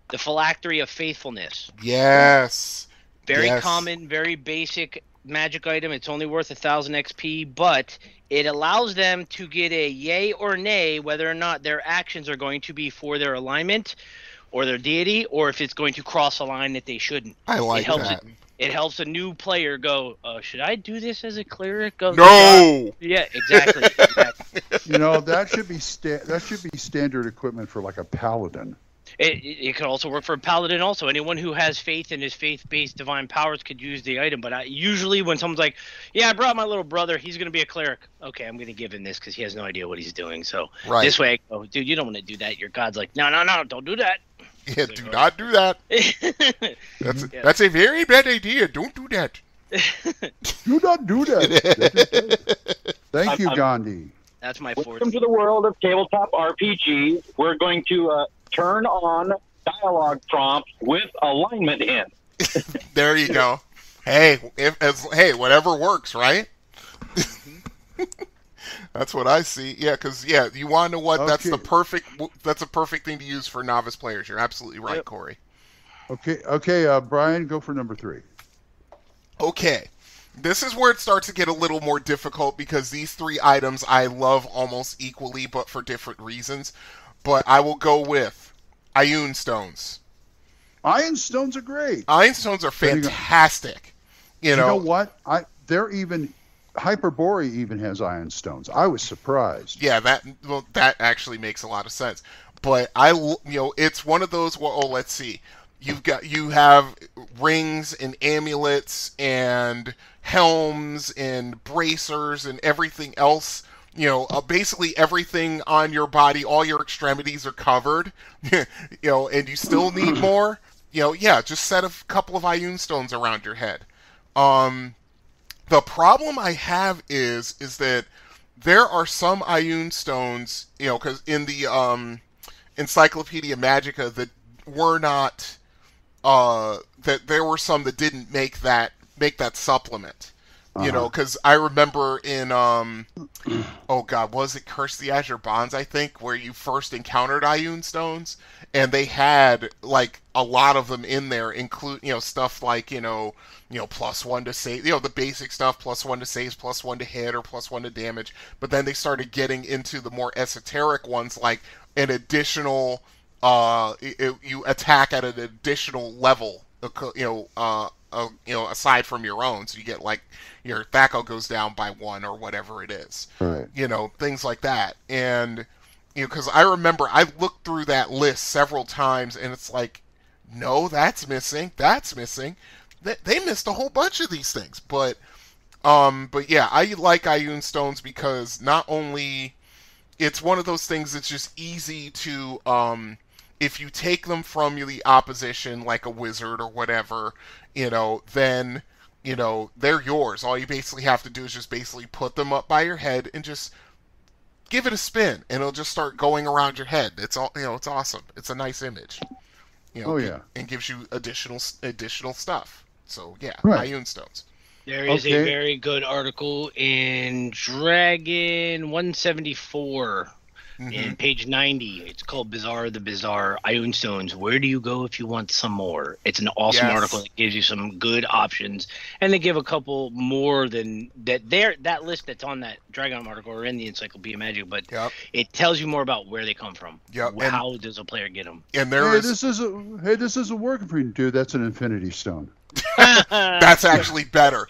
the Phylactery of Faithfulness. Yes. Very common, very basic magic item. It's only worth 1,000 XP, but it allows them to get a yay or nay whether or not their actions are going to be for their alignment or their deity, or if it's going to cross a line that they shouldn't. I like that. It helps a new player go, should I do this as a cleric? No! Yeah, exactly. That should be standard equipment for like a paladin. It could also work for a paladin also. Anyone who has faith in his faith-based divine powers could use the item. But usually when someone's like, I brought my little brother. He's going to be a cleric. Okay, I'm going to give him this because he has no idea what he's doing. So this way, dude, you don't want to do that. Your God's like, no, don't do that. Yeah, do not do that. That's a very bad idea. Don't do that. Do not do that. Thank you, Gandhi. That's my 4th. Welcome to the world of tabletop RPGs. We're going to turn on dialogue prompts with alignment hints. There you go. Hey, whatever works, right? That's what I see. Yeah, because you want to know what? Okay. That's a perfect thing to use for novice players. You're absolutely right, Corey. Okay, Brian, go for number 3. Okay. This is where it starts to get a little more difficult because these 3 items I love almost equally, but for different reasons. But I will go with Ioun Stones. Ioun Stones are great. Ioun Stones are fantastic. You know what? They're even Hyperborea even has Ioun Stones. I was surprised. Yeah, that actually makes a lot of sense. But it's one of those. Well, let's see. you have rings and amulets and helms and bracers and everything else. Basically everything on your body, all your extremities are covered. And you still need more. Just set a couple of Ioun stones around your head. The problem I have is that there are some Ioun stones, because in the Encyclopedia Magica that were not, that there were some that didn't make that supplement. Because I remember in, oh God, was it Curse the Azure Bonds, I think, where you first encountered Ioun stones, and they had, like, a lot of them in there, include, stuff like, +1 to save, the basic stuff, +1 to save, +1 to hit, or +1 to damage, but then they started getting into the more esoteric ones, like an additional, you attack at an additional level, aside from your own, so you get, like, your THACO goes down by 1 or whatever it is. Right. Things like that. And, because I remember I looked through that list several times, and it's like, no, that's missing. They missed a whole bunch of these things. But yeah, I like Ioun stones because not only it's one of those things that's just easy to, if you take them from the opposition, like a wizard or whatever, then, they're yours. All you basically have to do is just basically put them up by your head and just give it a spin, and it'll just start going around your head. It's all, it's awesome. It's a nice image. And gives you additional stuff. So yeah, right. Ioun stones. There is a very good article in Dragon 174 in page 90. It's called Bizarre the Bizarre Ioun Stones. Where do you go if you want some more? It's an awesome article that gives you some good options, and they give a couple more than that. That list that's on that Dragon article or in the Encyclopedia Magic, but it tells you more about where they come from. How does a player get them? And this isn't working for you, dude. That's an Infinity Stone. That's actually better.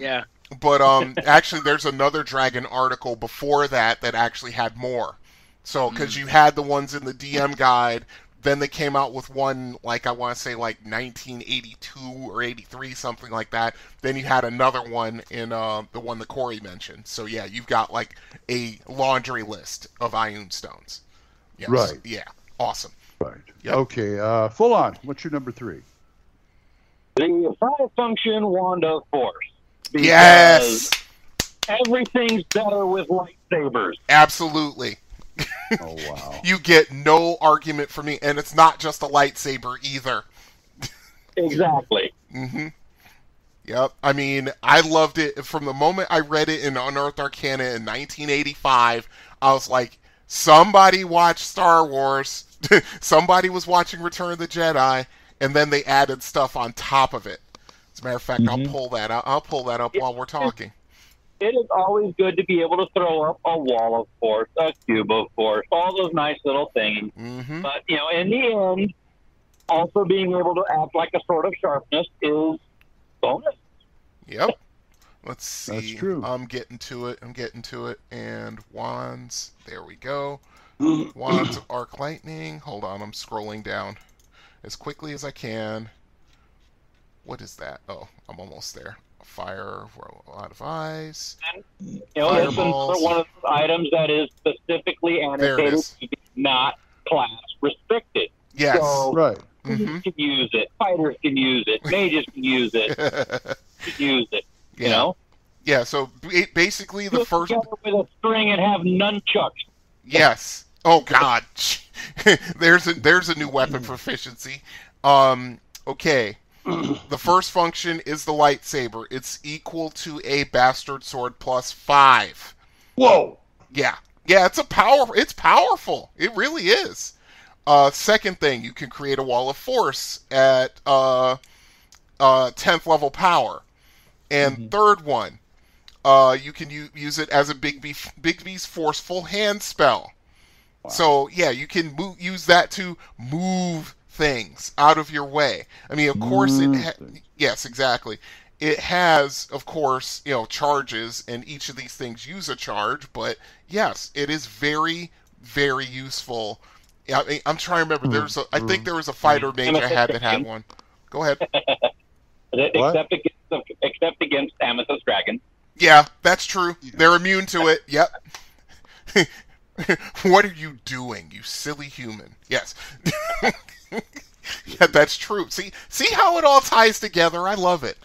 Yeah. But actually, there's another Dragon article before that actually had more. So, because you had the ones in the DM guide, then they came out with one, like, I want to say, like, 1982 or 83, something like that. Then you had another one in the one that Corey mentioned. So, yeah, you've got, like, a laundry list of Ioun stones. Yes. Right. Yeah. Awesome. Right. Yep. Okay. Full on. What's your number 3? The five-function Wand of Force. Yes! Everything's better with lightsabers. Absolutely. Oh, wow. You get no argument from me, and it's not just a lightsaber either. Exactly. Yep. I mean, I loved it from the moment I read it in Unearthed Arcana in 1985. I was like, somebody watched Star Wars. Somebody was watching Return of the Jedi, and then they added stuff on top of it. As a matter of fact, I'll pull that up. I'll pull that up while we're talking. It is always good to be able to throw up a wall of force, a cube of force, all those nice little things. But, in the end, also being able to act like a sort of sharpness is bonus. Yep. Let's see. That's true. I'm getting to it. And wands. There we go. Wands of Arc Lightning. Hold on. I'm scrolling down as quickly as I can. What is that? Oh, I'm almost there. Fire, a lot of eyes. It's one of the items that is specifically annotated to be not class restricted. Yes. So right. Can use it. Fighters can use it. Mages can use it. You know? Yeah, so basically the first... with a string and have nunchucks. Yes. Oh, God. there's a new weapon proficiency. Okay. The first function is the lightsaber. It's equal to a bastard sword +5. Whoa. Yeah. Yeah, it's powerful. It really is. Second thing, you can create a wall of force at 10th level power. And third one, you can use it as a Big B's forceful hand spell. Wow. So, yeah, you can use that to move things out of your way. I mean, of course, yes, exactly. It has, of course, charges, and each of these things use a charge, but yes, it is very, very useful Yeah, I'm trying to remember. I think there was a fighter mage I had that had one. Go ahead. Except against Amethyst Dragon. Yeah, that's true. They're immune to it. Yep. What are you doing, you silly human? Yes. Yeah, that's true. See how it all ties together? I love it.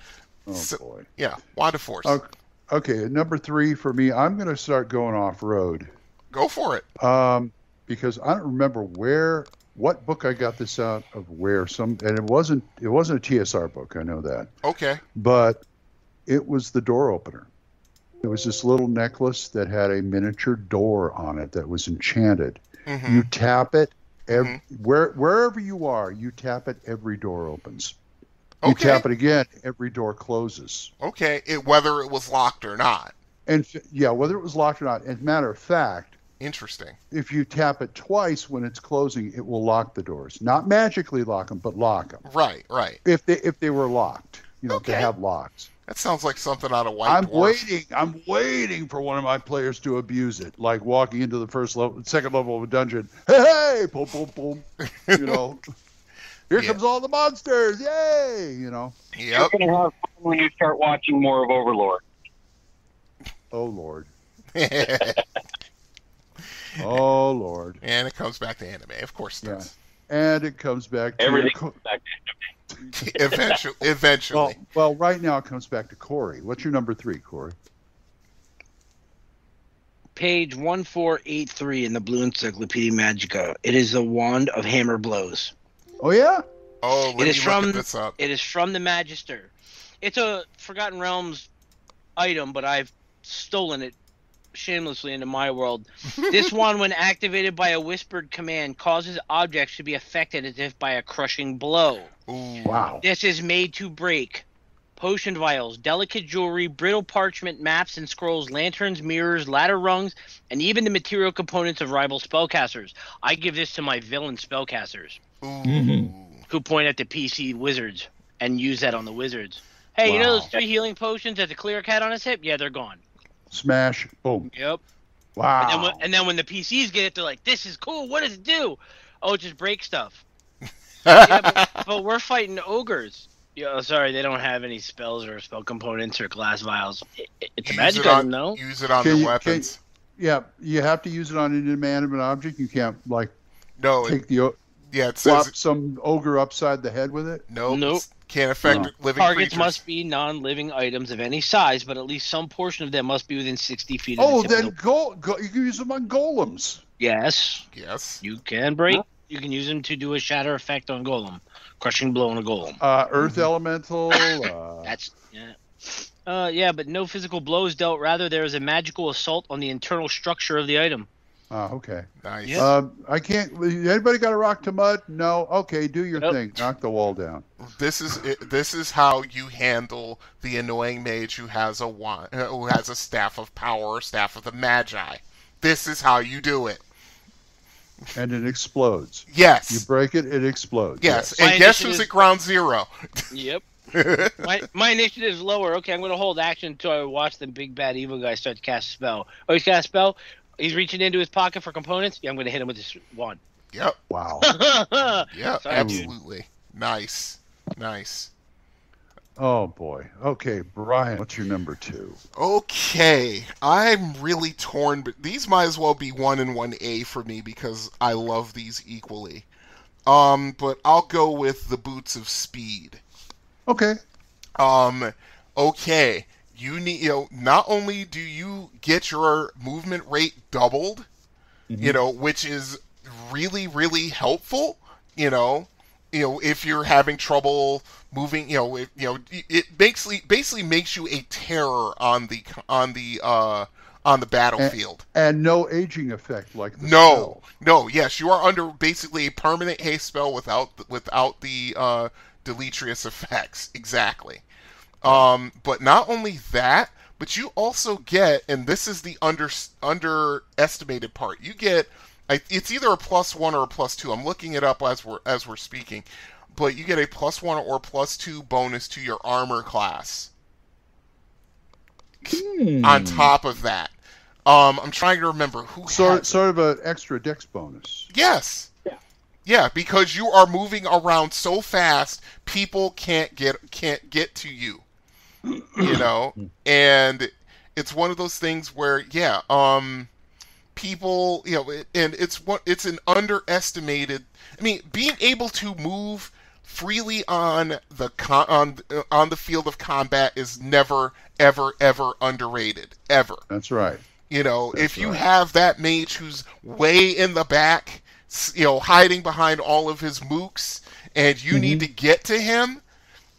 Oh, boy. Yeah, Wand of Force. Okay, number 3 for me, I'm going to start going off-road. Go for it. Because I don't remember what book I got this out of and it wasn't a TSR book, I know that. Okay. But it was the door opener. It was this little necklace that had a miniature door on it that was enchanted. Mm-hmm. You tap it, wherever you are, you tap it, every door opens. You tap it again, every door closes. Okay, whether it was locked or not. And yeah, whether it was locked or not. As a matter of fact, interesting. If you tap it twice when it's closing, it will lock the doors. Not magically lock them, but lock them. Right. If they were locked, if they have locks. That sounds like something out of White Dwarf. I'm waiting for one of my players to abuse it, like walking into the second level of a dungeon. Hey, boom, boom, boom. Here comes all the monsters! Yay! You're gonna have fun when you start watching more of Overlord. Oh Lord. Oh Lord. And it comes back to anime, of course it does. And it comes back to everything comes back to anime. Eventually. Well, right now it comes back to Corey. What's your number 3, Corey? Page 1483 in the Blue Encyclopedia Magica. It is the Wand of Hammer Blows. Oh yeah? Oh, let me look this up. It is from the Magister. It's a Forgotten Realms item, but I've stolen it shamelessly into my world. This wand, when activated by a whispered command, causes objects to be affected as if by a crushing blow. Ooh. Wow. This is made to break potion vials, delicate jewelry, brittle parchment, maps and scrolls, lanterns, mirrors, ladder rungs, and even the material components of rival spellcasters. I give this to my villain spellcasters who point at the PC wizards and use that on the wizards. Hey, you know those 3 healing potions that the clear cat on his hip? Yeah, they're gone. Smash, boom. Yep. Wow. And then when the PCs get it, they're like, "This is cool. What does it do?" Oh, it just breaks stuff. but we're fighting ogres. Sorry, they don't have any spells or spell components or glass vials. It's a magic item, no? Use it on their weapons. You have to use it on an inanimate object. You can't take it slap some ogre upside the head with it. Nope. Can't affect living Targets creatures. must be non-living items of any size, but at least some portion of them must be within 60 feet of Oh, the tip then you can use them on golems. Yes. You can break. You can use them to do a shatter effect on golem. Crushing blow on a golem. Earth elemental. That's... Yeah. But no physical blows dealt. Rather, there is a magical assault on the internal structure of the item. Okay. Nice. Yes. I can't. Anybody got a rock to mud? No. Okay, do your thing. Knock the wall down. This is how you handle the annoying mage who has a staff of power or staff of the magi. This is how you do it. And it explodes. Yes. You break it, it explodes. Yes. And guess who's at ground 0? Yep. my initiative is lower. Okay, I'm going to hold action until I watch the big bad evil guy start to cast a spell. Oh, he's cast a spell. He's reaching into his pocket for components. Yeah, I'm going to hit him with this wand. Yep. Wow. Yeah, Sorry, absolutely. Dude. Nice. Oh, boy. Okay, Brian, what's your number 2? Okay, I'm really torn, but these might as well be 1 and 1A for me because I love these equally. But I'll go with the Boots of Speed. Okay. Okay. You need, not only do you get your movement rate doubled, which is really, really helpful, if you're having trouble moving, it basically makes you a terror on the battlefield. And no aging effect like the spell. No, yes, you are under basically a permanent haste spell without the deleterious effects. Exactly. But not only that, but you also get, and this is the underestimated part, you get, it's either a +1 or a +2. I'm looking it up as we're speaking, but you get a +1 or +2 bonus to your armor class. On top of that, I'm trying to remember who sort of an extra dex bonus. Yes. Yeah. Yeah, because you are moving around so fast, people can't get to you. You know, and it's one of those things where, yeah, people, you know, and it's an underestimated. I mean, being able to move freely on the field of combat is never, ever, ever underrated. Ever. That's right. You know, That's if you right. have that mage who's way in the back, you know, hiding behind all of his mooks, and you need to get to him,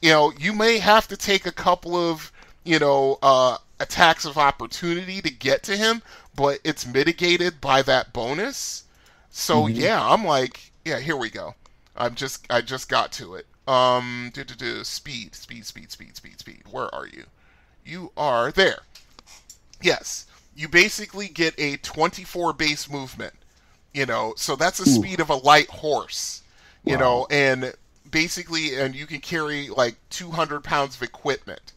you know, you may have to take a couple of, you know, attacks of opportunity to get to him, but it's mitigated by that bonus. So yeah, I'm like, yeah, here we go. I just got to it. Speed. Where are you? You are there. Yes. You basically get a 24 base movement, you know, so that's the speed of a light horse, you know, and basically, and you can carry like 200 pounds of equipment.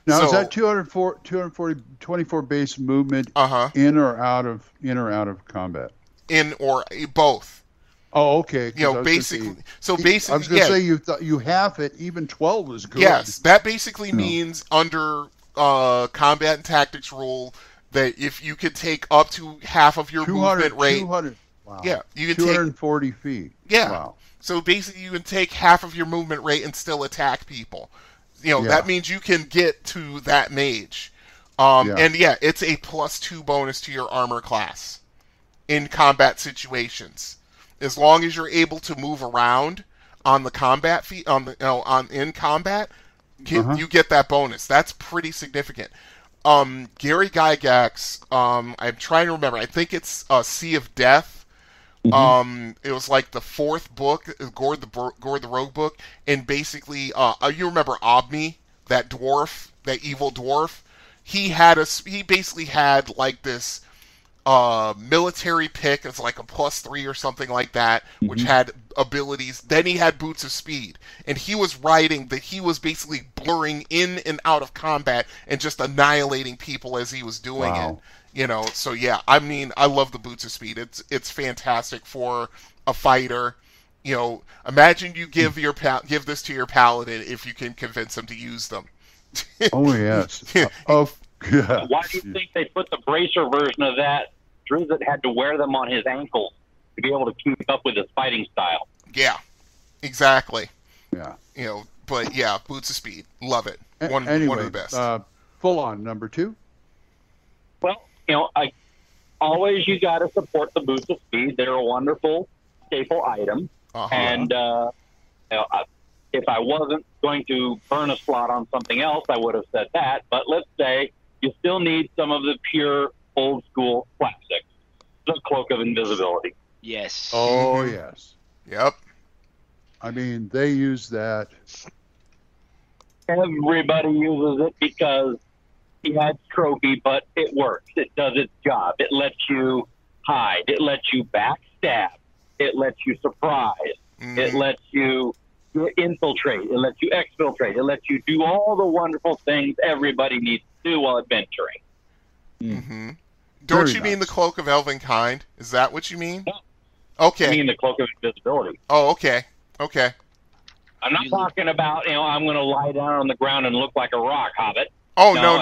Now, so, is that 240, 24 base movement in or out of combat? In or both. Oh, okay. You know, basically, I was going to say you half it, even 12 is good. Yes, that basically means under combat and tactics rule that if you could take up to half of your movement rate, 200. Wow. Yeah, you can 240 feet. Yeah. Wow. So basically, you can take half of your movement rate and still attack people. You know, that means you can get to that mage. And yeah, it's a +2 bonus to your armor class in combat situations. As long as you're able to move around on the combat in combat, you get that bonus. That's pretty significant. Gary Gygax, I'm trying to remember. I think it's Sea of Death. It was like the 4th book, Gord the Rogue book, and basically, you remember Obmi, that dwarf, that evil dwarf. He basically had like this military pick. It's like a +3 or something like that, which had abilities. Then he had Boots of Speed, and he was riding that. He was basically blurring in and out of combat and just annihilating people as he was doing it. You know, so yeah, I mean, I love the Boots of Speed. It's fantastic for a fighter. You know, imagine you give this to your paladin if you can convince him to use them. Oh yes. Oh yeah. Why do you think they put the bracer version of that? Drizzt had to wear them on his ankles to be able to keep up with his fighting style. Yeah, exactly. Yeah. You know, but yeah, Boots of Speed, love it. One of the best. Full on number 2. Well, you know, you got to support the Boots of Speed. They're a wonderful staple item. And you know, if I wasn't going to burn a slot on something else, I would have said that. But let's say you still need some of the pure old school classics. The Cloak of Invisibility. Yes. Oh yes. Yep. I mean, they use that. Everybody uses it because he had trophy, but it works. It does its job. It lets you hide. It lets you backstab. It lets you surprise. It lets you infiltrate. It lets you exfiltrate. It lets you do all the wonderful things everybody needs to do while adventuring. Don't you mean the Cloak of Elvenkind? Is that what you mean? No. Okay. I mean the Cloak of Invisibility. Oh, okay. Okay. I'm not talking about, you know, I'm going to lie down on the ground and look like a rock hobbit. Oh, no.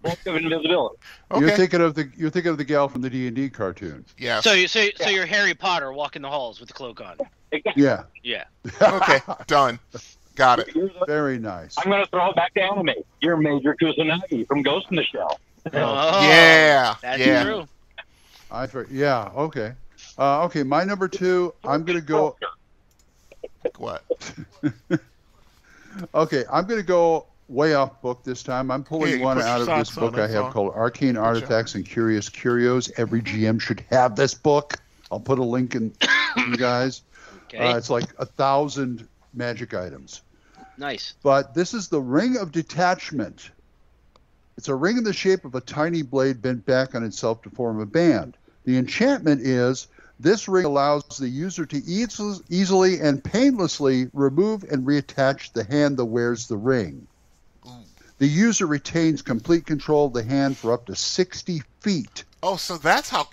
Cloak of Invisibility. Okay. You're thinking of the gal from the D&D cartoon. Yeah. So you're Harry Potter walking the halls with the cloak on. Exactly. Yeah. Yeah. Okay. Done. Got it. Very nice. I'm going to throw it back to anime. You're Major Kusanagi from Ghost in the Shell. Oh, yeah. That's true. Yeah. Okay. Okay. My number 2. I'm going to go. What? Okay. I'm going to go way off book this time. I'm pulling one out of this book I have called Arcane Artifacts and Curious Curios. Every GM should have this book. I'll put a link in you guys. Okay. It's like 1,000 magic items. Nice. But this is the Ring of Detachment. It's a ring in the shape of a tiny blade bent back on itself to form a band. The enchantment is this ring allows the user to easily and painlessly remove and reattach the hand that wears the ring. The user retains complete control of the hand for up to 60 feet. Oh, so that's how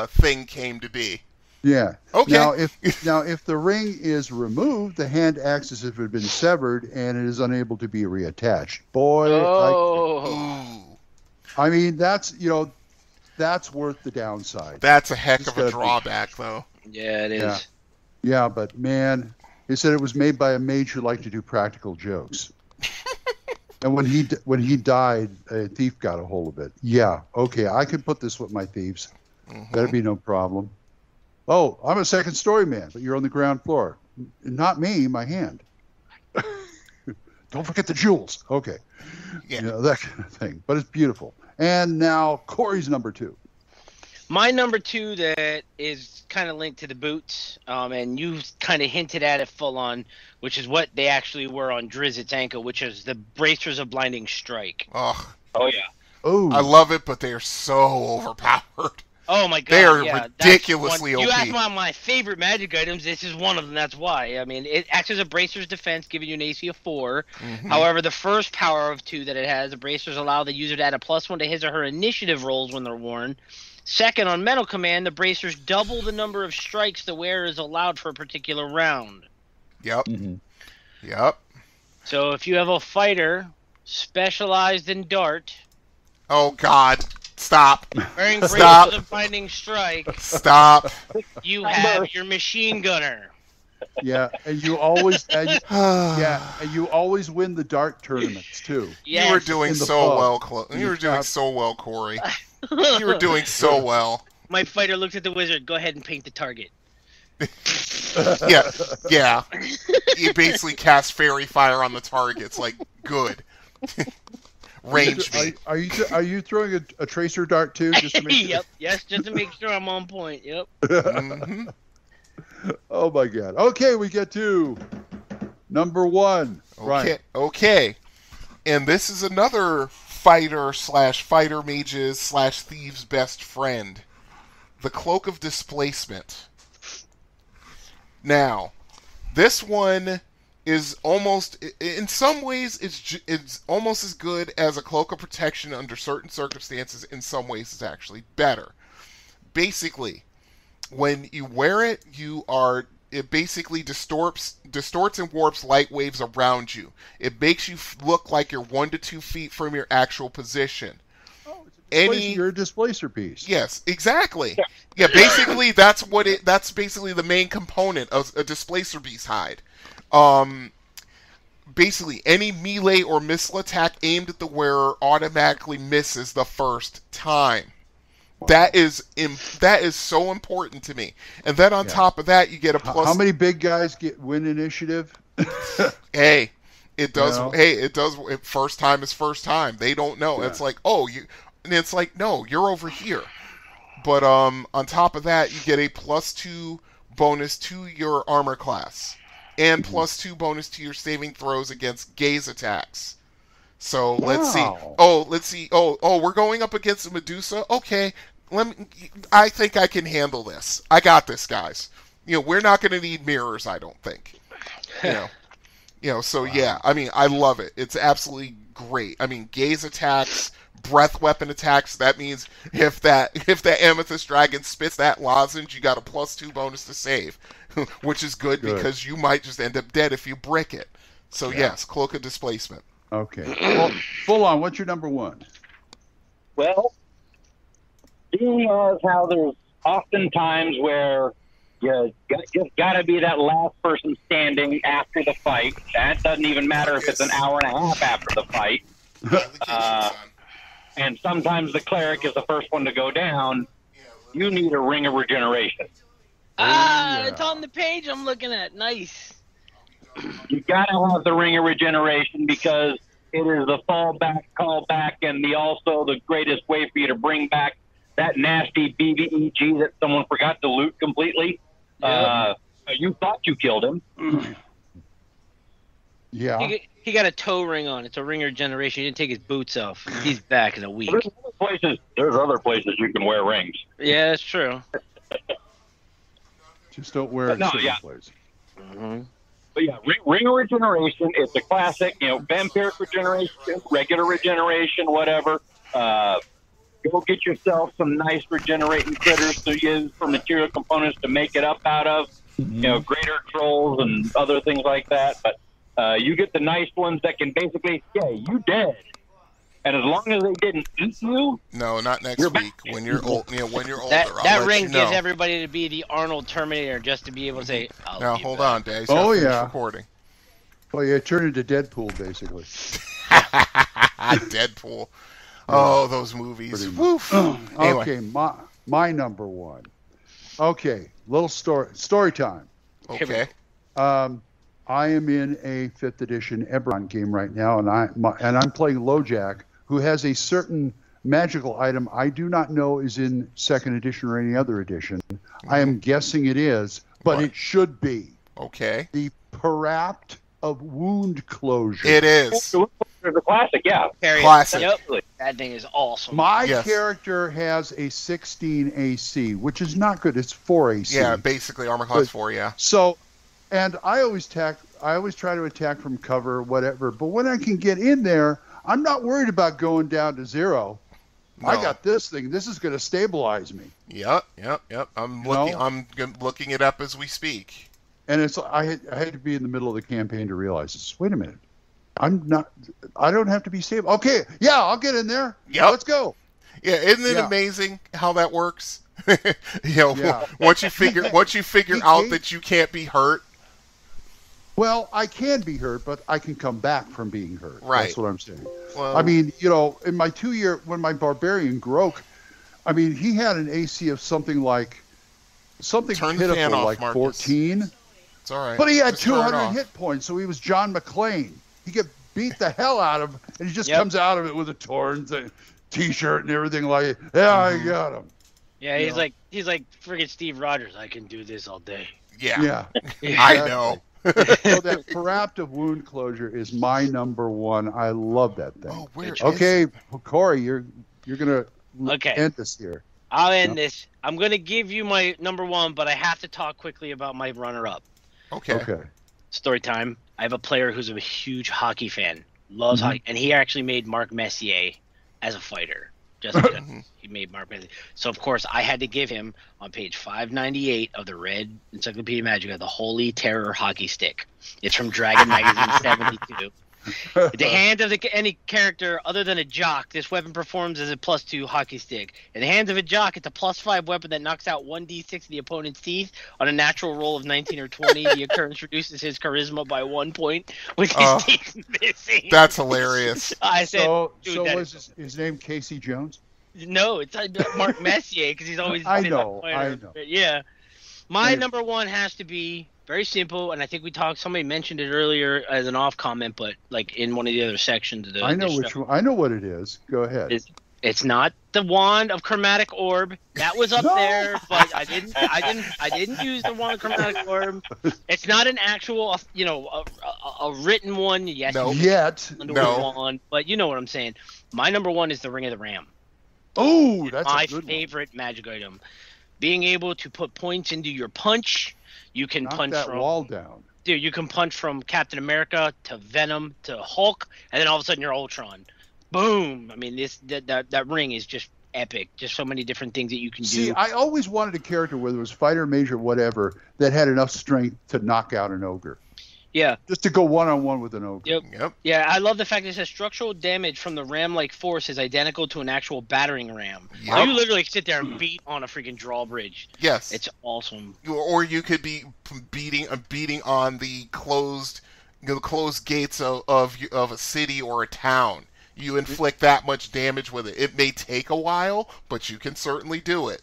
Thing came to be. Yeah. Okay. Now if the ring is removed, the hand acts as if it had been severed and it is unable to be reattached. Boy, I mean that's worth the downside. That's a heck of a drawback, though. Yeah, it is. Yeah, but man, he said it was made by a mage who liked to do practical jokes. And when he died, a thief got a hold of it. Yeah, okay, I can put this with my thieves. That'd be no problem. Oh, I'm a second story man, but you're on the ground floor. Not me, my hand. Don't forget the jewels. Okay. Yeah. That kind of thing. But it's beautiful. And now Corey's number 2. My number 2 that is kind of linked to the boots, and you kind of hinted at it full on, which is what they actually were on Drizzt ankle, which is the Bracers of Blinding Strike. Oh yeah. Oh, I love it, but they are so overpowered. Oh my god, they are yeah, ridiculously OP. You asked one of my favorite magic items. This is one of them. That's why. I mean, it acts as a Bracer's defense, giving you an AC of 4. However, the first power of 2 that it has, the Bracers allow the user to add a +1 to his or her initiative rolls when they're worn. Second, on Metal Command, the Bracers double the number of strikes the wearer is allowed for a particular round. Yep. Yep. So if you have a fighter specialized in dart... Oh, God. Stop. Wearing Stop. Bracers of Blinding Strike... Stop. You have your machine gunner. Yeah, and you always and you always win the dart tournaments, too. Yes. You were doing so well, You were doing so well, Corey. You were doing so well. My fighter looks at the wizard. Go ahead and paint the target. Yeah. You basically cast fairy fire on the targets. Like, good. Range me. Are you throwing a tracer dart too? Just to make sure? Yep. Yes, just to make sure I'm on point. Yep. Oh my God. Okay, we get to number 1. Right. Okay. And this is another fighter mages / thieves' best friend, the Cloak of Displacement. Now, this one is almost, in some ways, it's almost as good as a Cloak of Protection under certain circumstances. In some ways, it's actually better. Basically, when you wear it, it basically distorts and warps light waves around you. It makes you look like you're 1 to 2 feet from your actual position. Oh, you're a displacer piece. Yes, exactly. Yeah, basically that's basically the main component of a displacer beast hide. Basically, any melee or missile attack aimed at the wearer automatically misses the first time. That is so important to me. And then on top of that, you get a plus. How many big guys win initiative? Hey, it does. No. Hey, it does. First time is first time. They don't know. Yeah. It's like, and it's like, no, you're over here. But on top of that, you get a +2 bonus to your armor class, and +2 bonus to your saving throws against gaze attacks. So let's see. Oh, we're going up against a Medusa. Okay, I think I can handle this. I got this, guys. We're not going to need mirrors, I don't think. So yeah. I mean, I love it. It's absolutely great. I mean, gaze attacks, breath weapon attacks. That means if that amethyst dragon spits that lozenge, you got a +2 bonus to save, which is good because you might just end up dead if you brick it. So yes, Cloak of Displacement. Okay. Full on, what's your number 1? Well, seeing as how there's often times where you just got to be that last person standing after the fight. That doesn't even matter if it's an hour and a half after the fight. And sometimes the cleric is the first one to go down. You need a Ring of Regeneration. It's on the page I'm looking at. Nice. You gotta have the Ring of Regeneration because it is the fallback, callback, and also the greatest way for you to bring back that nasty BBEG that someone forgot to loot completely. Yep. You thought you killed him. Yeah. He got a toe ring on. It's a Ring of Regeneration. He didn't take his boots off. He's back in a week. There's other places you can wear rings. Yeah, that's true. Just don't wear it in certain places. Mm-hmm. But yeah, Ring of Regeneration, it's a classic, vampiric regeneration, regular regeneration, whatever. Go get yourself some nice regenerating critters to use for material components to make it up out of. You know, greater trolls and other things like that. But you get the nice ones that can basically, you dead. And as long as they didn't eat you, no, not next week. When you're old, when you're older, that ring gives everybody to be the Arnold Terminator, just to be able to say, now hold on, Dave. Oh yeah, recording. Well, you turn into Deadpool basically. Deadpool. Oh, those movies. Woof. Anyway. Okay, my number one. Okay, little story time. Okay. I am in a 5th edition Eberron game right now, and I'm playing LoJack, who has a certain magical item I do not know is in 2nd edition or any other edition. I am guessing it is, but it should be. Okay. The Parapt of Wound Closure. It is. The classic, yeah. Classic. Yep. That thing is awesome. My character has a 16 AC, which is not good. It's 4 AC. Yeah, basically armor class 4, yeah. So, and I always try to attack from cover, whatever. But when I can get in there, I'm not worried about going down to 0. No. I got this thing. This is going to stabilize me. Yep. I'm looking it up as we speak. And I had to be in the middle of the campaign to realize this. Wait a minute. I don't have to be stable. Okay, yeah, I'll get in there. Yep. Let's go. Yeah, isn't it amazing how that works? Once you figure out that you can't be hurt. Well, I can be hurt, but I can come back from being hurt. Right. That's what I'm saying. Well, I mean, in my 2-year, when my barbarian Grok, I mean, he had an AC of something pitiful, like off, 14. It's all right. But he had 200 hit points, so he was John McClane. He get beat the hell out of, and he just comes out of it with a torn T-shirt and everything like, I got him. Yeah, he's like friggin' Steve Rogers. I can do this all day. Yeah. Exactly. I know. So that Parapt of Wound Closure is my number one. I love that thing. Oh, where okay, well, Corey, you're gonna end this here. I'll end this. I'm gonna give you my number one, but I have to talk quickly about my runner-up. Okay. Story time. I have a player who's a huge hockey fan, loves hockey, and he actually made Mark Messier as a fighter. Just because he made Mark Messier. So, of course, I had to give him, on page 598 of the Red Encyclopedia Magica, the Holy Terror Hockey Stick. It's from Dragon Magazine 72. At the hand of any character other than a jock, this weapon performs as a +2 hockey stick. In the hands of a jock, it's a +5 weapon that knocks out 1d6 of the opponent's teeth. On a natural roll of 19 or 20, the occurrence reduces his charisma by 1 point, with his teeth missing. That's hilarious. I said, so was his name Casey Jones? No, it's Mark Messier, because he's always I been know. But yeah. My number one has to be very simple, and I think somebody mentioned it earlier as an off comment, but like in one of the other sections of the I know which one. I know what it is. Go ahead. It's not the wand of chromatic orb. That was up there, but I didn't use the wand of chromatic orb. It's not an actual, a written one. Yes. No. Wand, but you know what I'm saying. My number one is the Ring of the Ram. Oh, that's my a good favorite magic item. Being able to put points into your punch. You can punch that from wall down. Dude, you can punch from Captain America to Venom to Hulk, and then all of a sudden you're Ultron. Boom! I mean, that ring is just epic. Just so many different things that you can do. See, I always wanted a character, whether it was fighter, mage, or whatever, that had enough strength to knock out an ogre. Yeah. Just to go one-on-one with an ogre. Yep. Yeah, I love the fact that it says structural damage from the ram-like force is identical to an actual battering ram. Yep. So you literally sit there and beat on a freaking drawbridge. Yes. It's awesome. Or you could be beating on the closed gates of a city or a town. You inflict that much damage with it. It may take a while, but you can certainly do it.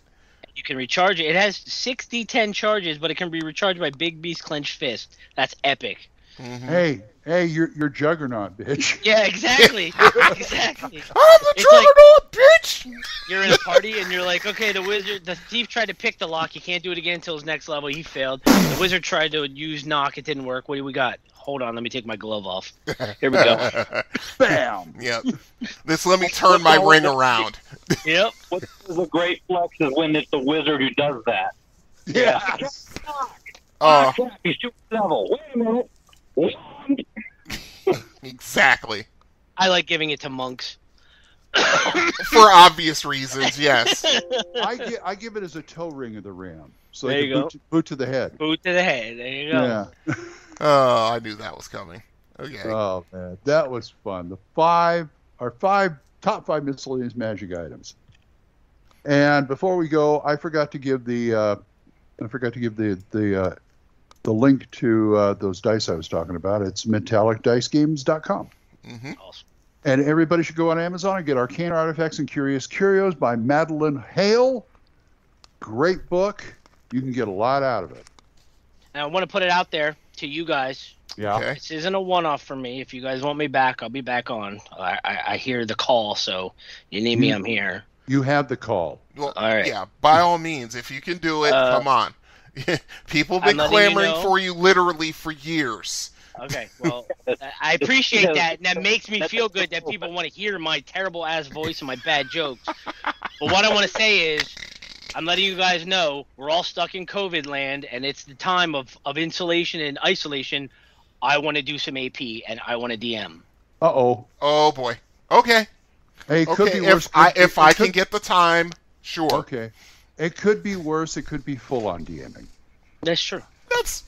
You can recharge it. It has 6d10 charges, but it can be recharged by Big Beast Clenched Fist. That's epic. Mm-hmm. Hey, you're Juggernaut, bitch. Yeah, exactly. Exactly. I'm the Juggernaut, bitch! You're in a party, and you're like, okay, the thief tried to pick the lock. He can't do it again until his next level. He failed. The wizard tried to use knock. It didn't work. What do we got? Hold on, let me take my glove off. Here we go. Bam! Yep. Let me turn my ring around. Yep. What is a great flex is when it's the wizard who does that. Yeah. He's too level. Wait a minute. Exactly. I like giving it to monks. For obvious reasons, yes. I give it as a toe ring of the ram. So There you go. boot to the head. Boot to the head. There you go. Yeah. Oh, I knew that was coming. Okay. Oh man, that was fun. The top five miscellaneous magic items. And before we go, I forgot to give the link to those dice I was talking about. It's metallicdicegames.com. Mm-hmm. Awesome. And everybody should go on Amazon and get Arcane Artifacts and Curious Curios by Madeline Hale. Great book. You can get a lot out of it. And I want to put it out there to you guys. Yeah. Okay. This isn't a one-off for me. If you guys want me back, I'll be back on. I hear the call, so you need me, I'm here. You have the call. Well, all right. Yeah, by all means, if you can do it, come on. People have been I'm letting you clamoring know. for you literally for years. Okay, well, I appreciate that, and that makes me feel good that people want to hear my terrible-ass voice and my bad jokes. But what I want to say is, I'm letting you guys know we're all stuck in COVID land, and it's the time of insulation and isolation. I want to do some AP, and I want to DM. Uh-oh. Oh, boy. Okay. Hey, it could Okay, be worse. if I can get the time, sure. Okay. It could be worse. It could be full-on DMing. That's true. That's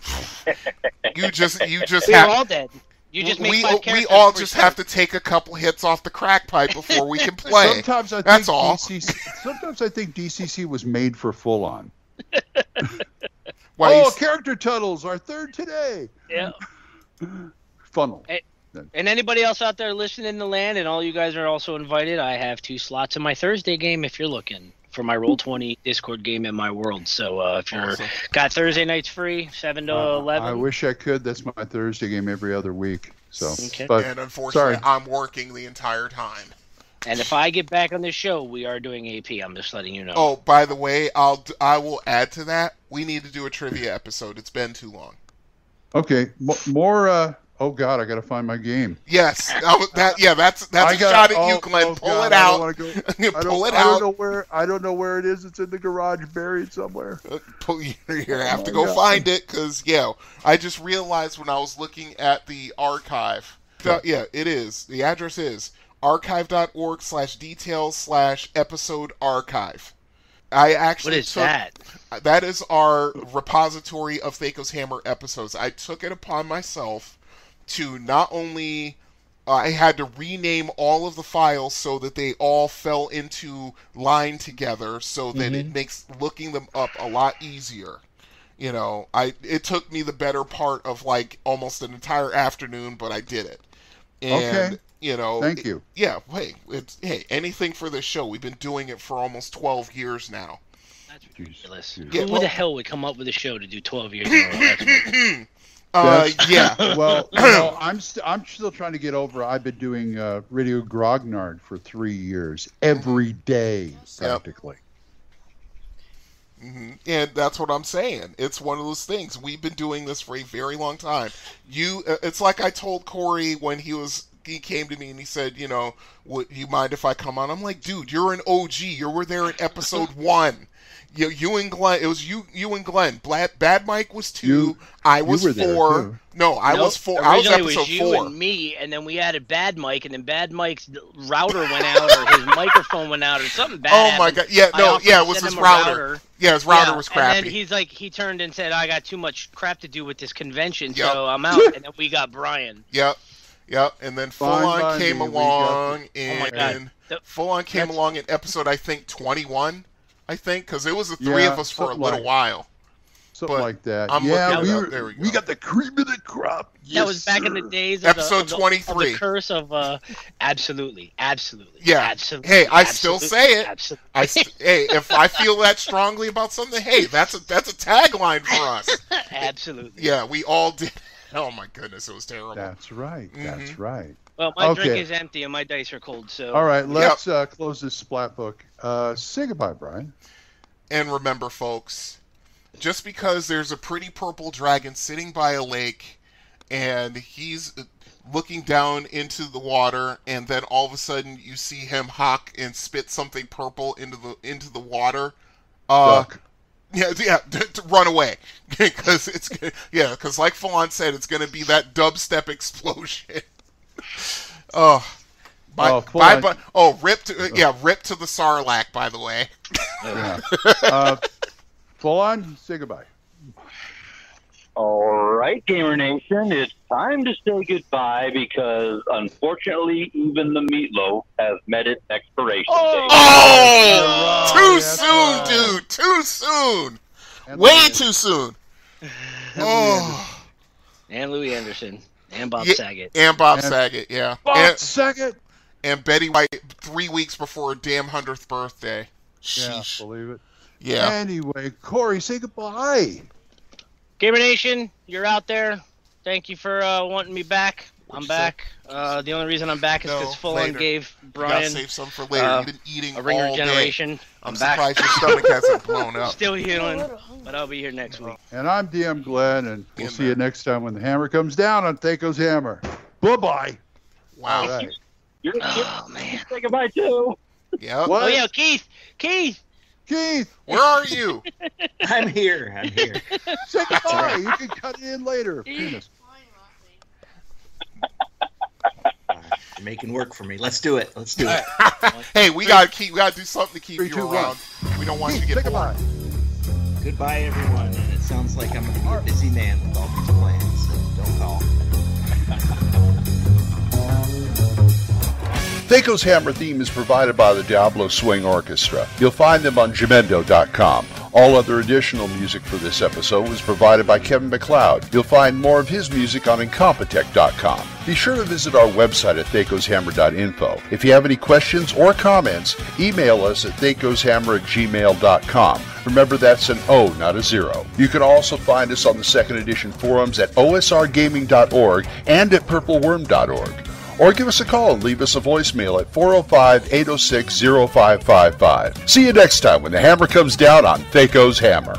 you just We're have all dead. You just make we five characters all for just yourself. have to take a couple hits off the crack pipe before we can play. Sometimes I That's think all. Sometimes I think DCC was made for full-on. Why you character tunnels, our third today. Yeah. Funnel. And anybody else out there listening in the land, and all you guys are also invited, I have 2 slots in my Thursday game if you're looking for my Roll20 Discord game in my world. So if you're got Thursday nights free, 7 to 11. I wish I could. That's my Thursday game every other week. So, Okay. but and unfortunately, sorry. I'm working the entire time. And if I get back on the show, we are doing AP. I'm just letting you know. Oh, by the way, I will add to that. We need to do a trivia episode. It's been too long. Okay, more. Oh God, I got to find my game. Yes, that's a shot at you, Glenn. Pull it out. Pull it out. I don't know where it is. It's in the garage, buried somewhere. You have to go find it because I just realized when I was looking at the archive. Yeah, it is. The address is archive.org/details/episode archive. I actually What is that? That is our repository of THACO's Hammer episodes. I took it upon myself to not only I had to rename all of the files so that they all fell into line together so that it makes looking them up a lot easier. It took me the better part of like almost an entire afternoon, but I did it. And thank you. Hey, anything for this show. We've been doing it for almost 12 years now. That's ridiculous. Yeah, Who the hell would come up with a show to do 12 years in a row? That's ridiculous. Well, I'm still trying to get over. I've been doing Radio Grognard for 3 years, every day practically. Mm-hmm. And that's what I'm saying. It's one of those things. We've been doing this for a very long time. It's like I told Corey when he came to me and he said, would you mind if I come on? I'm like, dude, you're an OG. You were there in episode 1. You and Glenn. It was you and Glenn. Bad Mike was 2. I was 4. No, I was 4. I was Originally episode it was you 4. and me, and then we added Bad Mike, and then Bad Mike's router went out, or his microphone went out, or something bad. Oh my happened. God! Yeah, I offered to it was send his him a router. Yeah, his router was crappy. And then he turned and said, "I got too much crap to do with this convention, so I'm out." And then we got Brian. Yep. And then Full On came along, and Full On came along in episode I think 21. I think because it was the 3 of us for a little while. Something like that. There we go. We got the cream of the crop. That was back in the days of episode 23. Of the curse of absolutely. Yeah. Absolutely. Hey, I still say it. Absolutely. Hey, if I feel that strongly about something, hey, that's a tagline for us. Absolutely. Yeah, we all did. Oh my goodness, it was terrible. That's right. That's right. Well, my drink is empty and my dice are cold, so... All right, let's close this splat book. Say goodbye, Brian. And remember, folks, just because there's a pretty purple dragon sitting by a lake and he's looking down into the water, and then all of a sudden you see him hawk and spit something purple into the water... Duck. Yeah, to run away. Because because like Falon said, it's going to be that dubstep explosion. Oh, Bye, rip to the Sarlacc, by the way. Yeah. Full on, say goodbye. All right, Gamer Nation, it's time to say goodbye because unfortunately, even the meatloaf has met its expiration date. Too soon, dude. Too soon. Way too soon. And Louis Anderson. And Bob Saget. And Bob Saget, yeah. Bob Saget. And Betty White 3 weeks before her damn 100th birthday. Sheesh. Yeah, believe it. Yeah. Anyway, Corey, say goodbye. Gamer Nation, you're out there. Thank you for wanting me back. I'm back. The only reason I'm back is because Full On gave Brian save some for later. You've been eating a Ringer all Generation. Day. I'm surprised your stomach hasn't blown up. Still healing, but I'll be here next week. And I'm DM Glen, and we'll see you next time when the hammer comes down on THACO's Hammer. Bye-bye. Wow. Right. Oh, man. Say goodbye, too. Yeah. Oh, yeah, Keith. Where are you? I'm here. Say goodbye. You can cut it in later. Penis. You're making work for me. Let's do it. Hey, we gotta do something to keep you around. We don't want you to get bored. Goodbye, everyone. And it sounds like I'm gonna be a busy man with all these plans. So don't call. THACO's Hammer theme is provided by the Diablo Swing Orchestra. You'll find them on Jamendo.com. All other additional music for this episode was provided by Kevin MacLeod. You'll find more of his music on Incompetech.com. Be sure to visit our website at thacoshammer.info. If you have any questions or comments, email us at thacoshammer@gmail.com. Remember, that's an O, not a 0. You can also find us on the second edition forums at osrgaming.org and at purpleworm.org. Or give us a call and leave us a voicemail at 405-806-0555. See you next time when the hammer comes down on THACO's Hammer.